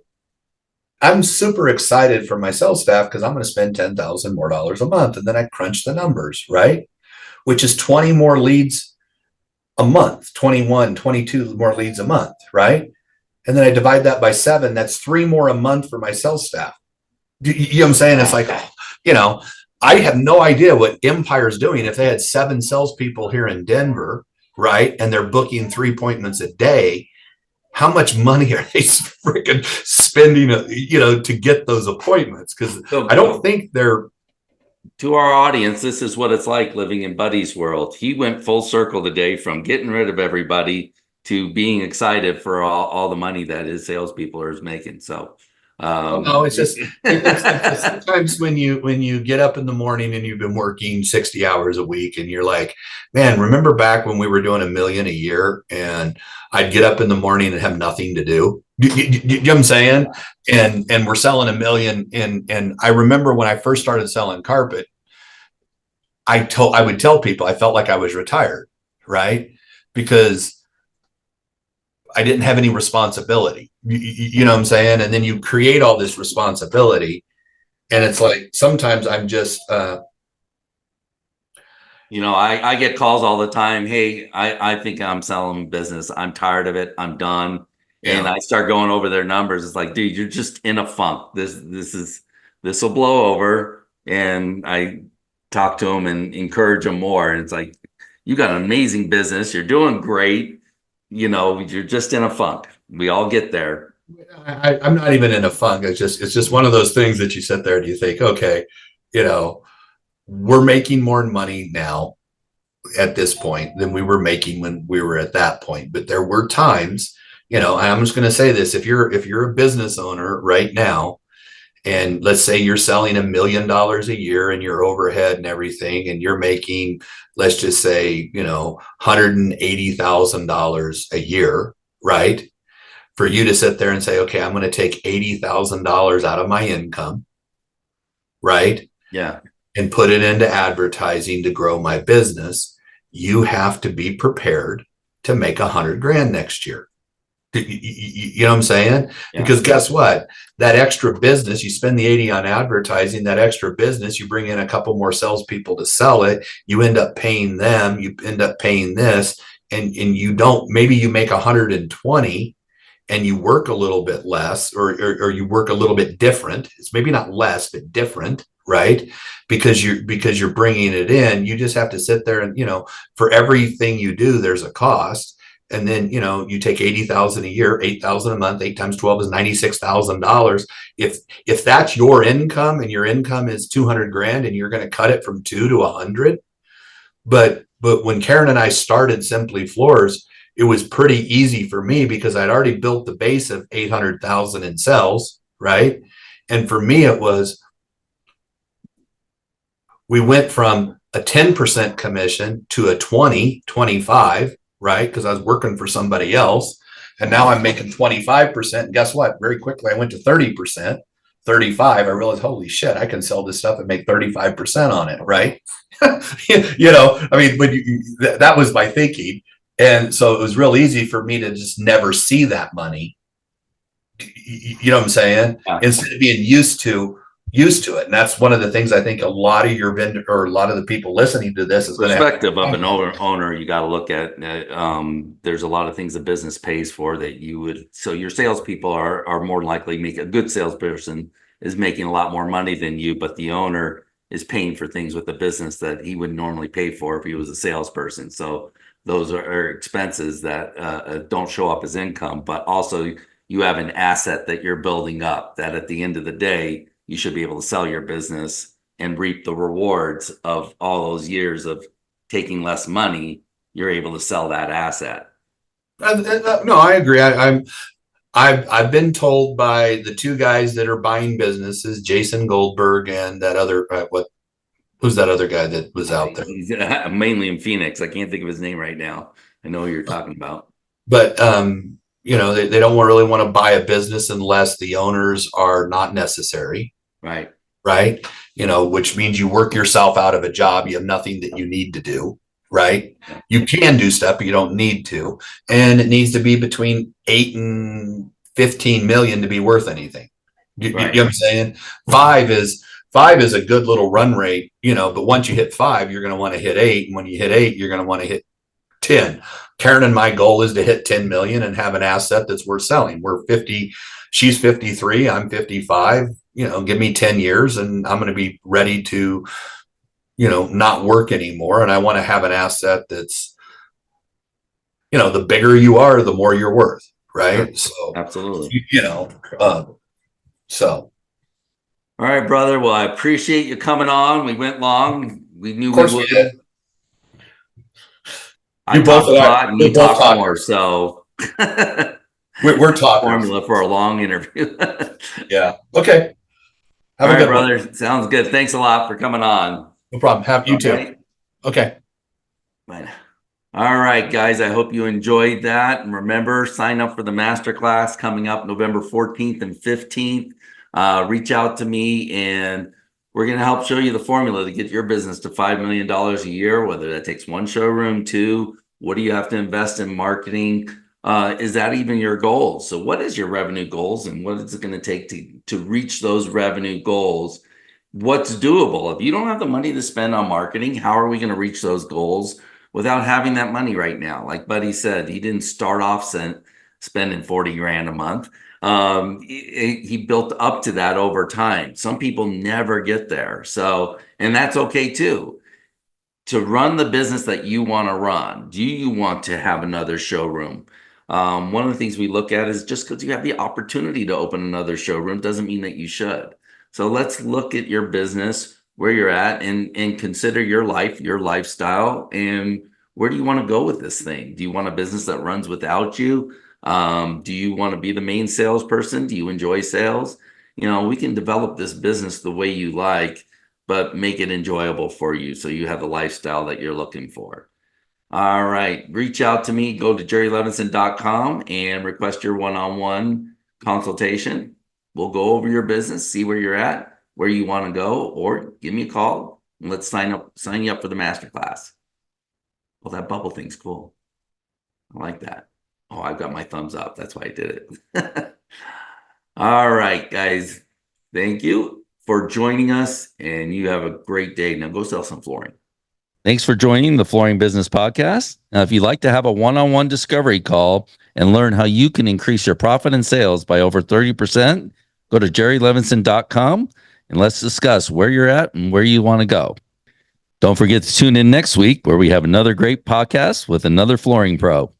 I'm super excited for my sales staff because I'm going to spend $10,000 more a month. And then I crunch the numbers, right? Which is 20 more leads a month, 21, 22 more leads a month, right? And then I divide that by 7. That's 3 more a month for my sales staff. You know what I'm saying? It's like, I have no idea what Empire's doing. If they had 7 salespeople here in Denver, right? And they're booking 3 appointments a day, how much money are they freaking spending, to get those appointments? Because I don't think they're to our audience, this is what it's like living in Buddy's world. He went full circle today from getting rid of everybody to being excited for all the money that his salespeople are making. So, Well, no, it's just it's sometimes when you get up in the morning and you've been working 60 hours a week and you're like, man, remember back when we were doing 1 million a year and I'd get up in the morning and have nothing to do. You know what I'm saying? And we're selling 1 million. And I remember when I first started selling carpet, I would tell people I felt like I was retired, right? Because I didn't have any responsibility. You know what I'm saying? And then you create all this responsibility. And it's like sometimes I'm just I get calls all the time. Hey, I think I'm selling business. I'm tired of it. I'm done. And yeah. I start going over their numbers. It's like, dude, you're just in a funk. This will blow over. And I talk to them and encourage them more. And it's like, you got an amazing business. You're doing great. You're just in a funk. We all get there. I'm not even in a funk. It's just one of those things that you sit there and you think, okay, you know, we're making more money now at this point than we were making when we were at that point. But there were times, I'm just going to say this: if you're a business owner right now, and let's say you're selling $1 million a year and your overhead and everything, and you're making, let's just say, $180,000 a year, right? For you to sit there and say, okay, I'm going to take $80,000 out of my income, right? Yeah. And put it into advertising to grow my business. You have to be prepared to make 100 grand next year. You know what I'm saying? Yeah. Because guess what? That extra business, you spend the 80 on advertising, that extra business, you bring in a couple more salespeople to sell it. You end up paying them, you end up paying this, and you don't, maybe you make 120 and you work a little bit less, or you work a little bit different. It's maybe not less, but different, right? Because you're bringing it in. You just have to sit there and, for everything you do, there's a cost. And then, you take 80,000 a year, 8,000 a month, 8 times 12 is $96,000. If that's your income and your income is 200 grand and you're going to cut it from 2 to 100. But when Karen and I started Simply Floors, it was pretty easy for me because I'd already built the base of 800,000 in sales, right? And for me, it was, we went from a 10% commission to a 20, 25, right? Because I was working for somebody else. And now I'm making 25%. And guess what? Very quickly, I went to 30%, 35. I realized, holy shit, I can sell this stuff and make 35% on it, right? That was my thinking. And so it was real easy for me to just never see that money. You know what I'm saying? Yeah. Instead of being used to it. And that's one of the things I think a lot of your vendor, or a lot of the people listening to this, is perspective of an owner you got to look at. There's a lot of things the business pays for that so your salespeople are more likely make a good salesperson is making a lot more money than you, but the owner is paying for things with the business that he would normally pay for if he was a salesperson. So those are expenses that don't show up as income, but also you have an asset that you're building up that at the end of the day, you should be able to sell your business and reap the rewards of all those years of taking less money. You're able to sell that asset. No, I agree. I've been told by the two guys that are buying businesses, Jason Goldberg and that other who's that other guy that was out there? He's mainly in Phoenix. I can't think of his name right now. I know who you're talking about. But they don't really want to buy a business unless the owners are not necessary. Right. Right. Which means you work yourself out of a job. You have nothing that you need to do. Right. Yeah. You can do stuff, but you don't need to. And it needs to be between 8 and 15 million to be worth anything. You know what I'm saying? Five is a good little run rate, but once you hit 5, you're going to want to hit 8. And when you hit 8, you're going to want to hit 10. Karen and my goal is to hit 10 million and have an asset that's worth selling. We're 50, she's 53, I'm 55. Give me 10 years and I'm going to be ready to, not work anymore. And I want to have an asset that's, the bigger you are, the more you're worth. Right. Sure. So absolutely. so All right, brother. Well, I appreciate you coming on. We went long. We knew Of we course we would. did. I You both talked a are. lot and We're you both talked talking. more. So We're talkers. formula for a long interview. Yeah. Okay. All Have a right, good one. brother. Sounds good. Thanks a lot for coming on. No problem. Have you All too. right. Okay. Bye. All right, guys. I hope you enjoyed that. And remember, sign up for the masterclass coming up November 14th and 15th. Reach out to me and we're going to help show you the formula to get your business to $5 million a year, whether that takes one showroom, two. What do you have to invest in marketing? Is that even your goals? So what is your revenue goals and what is it going to take to reach those revenue goals? What's doable? If you don't have the money to spend on marketing, how are we going to reach those goals without having that money right now? Like Buddy said, he didn't start off spending 40 grand a month. He built up to that over time. Some people never get there. So, and that's okay too. To run the business that you want to run, do you want to have another showroom? One of the things we look at is just because you have the opportunity to open another showroom doesn't mean that you should. So let's look at your business, where you're at, and consider your life, your lifestyle, and where do you want to go with this thing? Do you want a business that runs without you? Do you want to be the main salesperson? Do you enjoy sales? You know, we can develop this business the way you like, but make it enjoyable for you so you have the lifestyle that you're looking for. All right. Reach out to me. Go to jerrylevinson.com and request your one-on-one consultation. We'll go over your business, see where you're at, where you want to go, or give me a call and let's sign you up for the masterclass. Well, that bubble thing's cool. I like that. Oh, I've got my thumbs up. That's why I did it. All right, guys. Thank you for joining us, and you have a great day. Now go sell some flooring. Thanks for joining the Flooring Business Podcast. Now, if you'd like to have a one-on-one discovery call and learn how you can increase your profit and sales by over 30%, go to jerrylevinson.com and let's discuss where you're at and where you want to go. Don't forget to tune in next week where we have another great podcast with another flooring pro.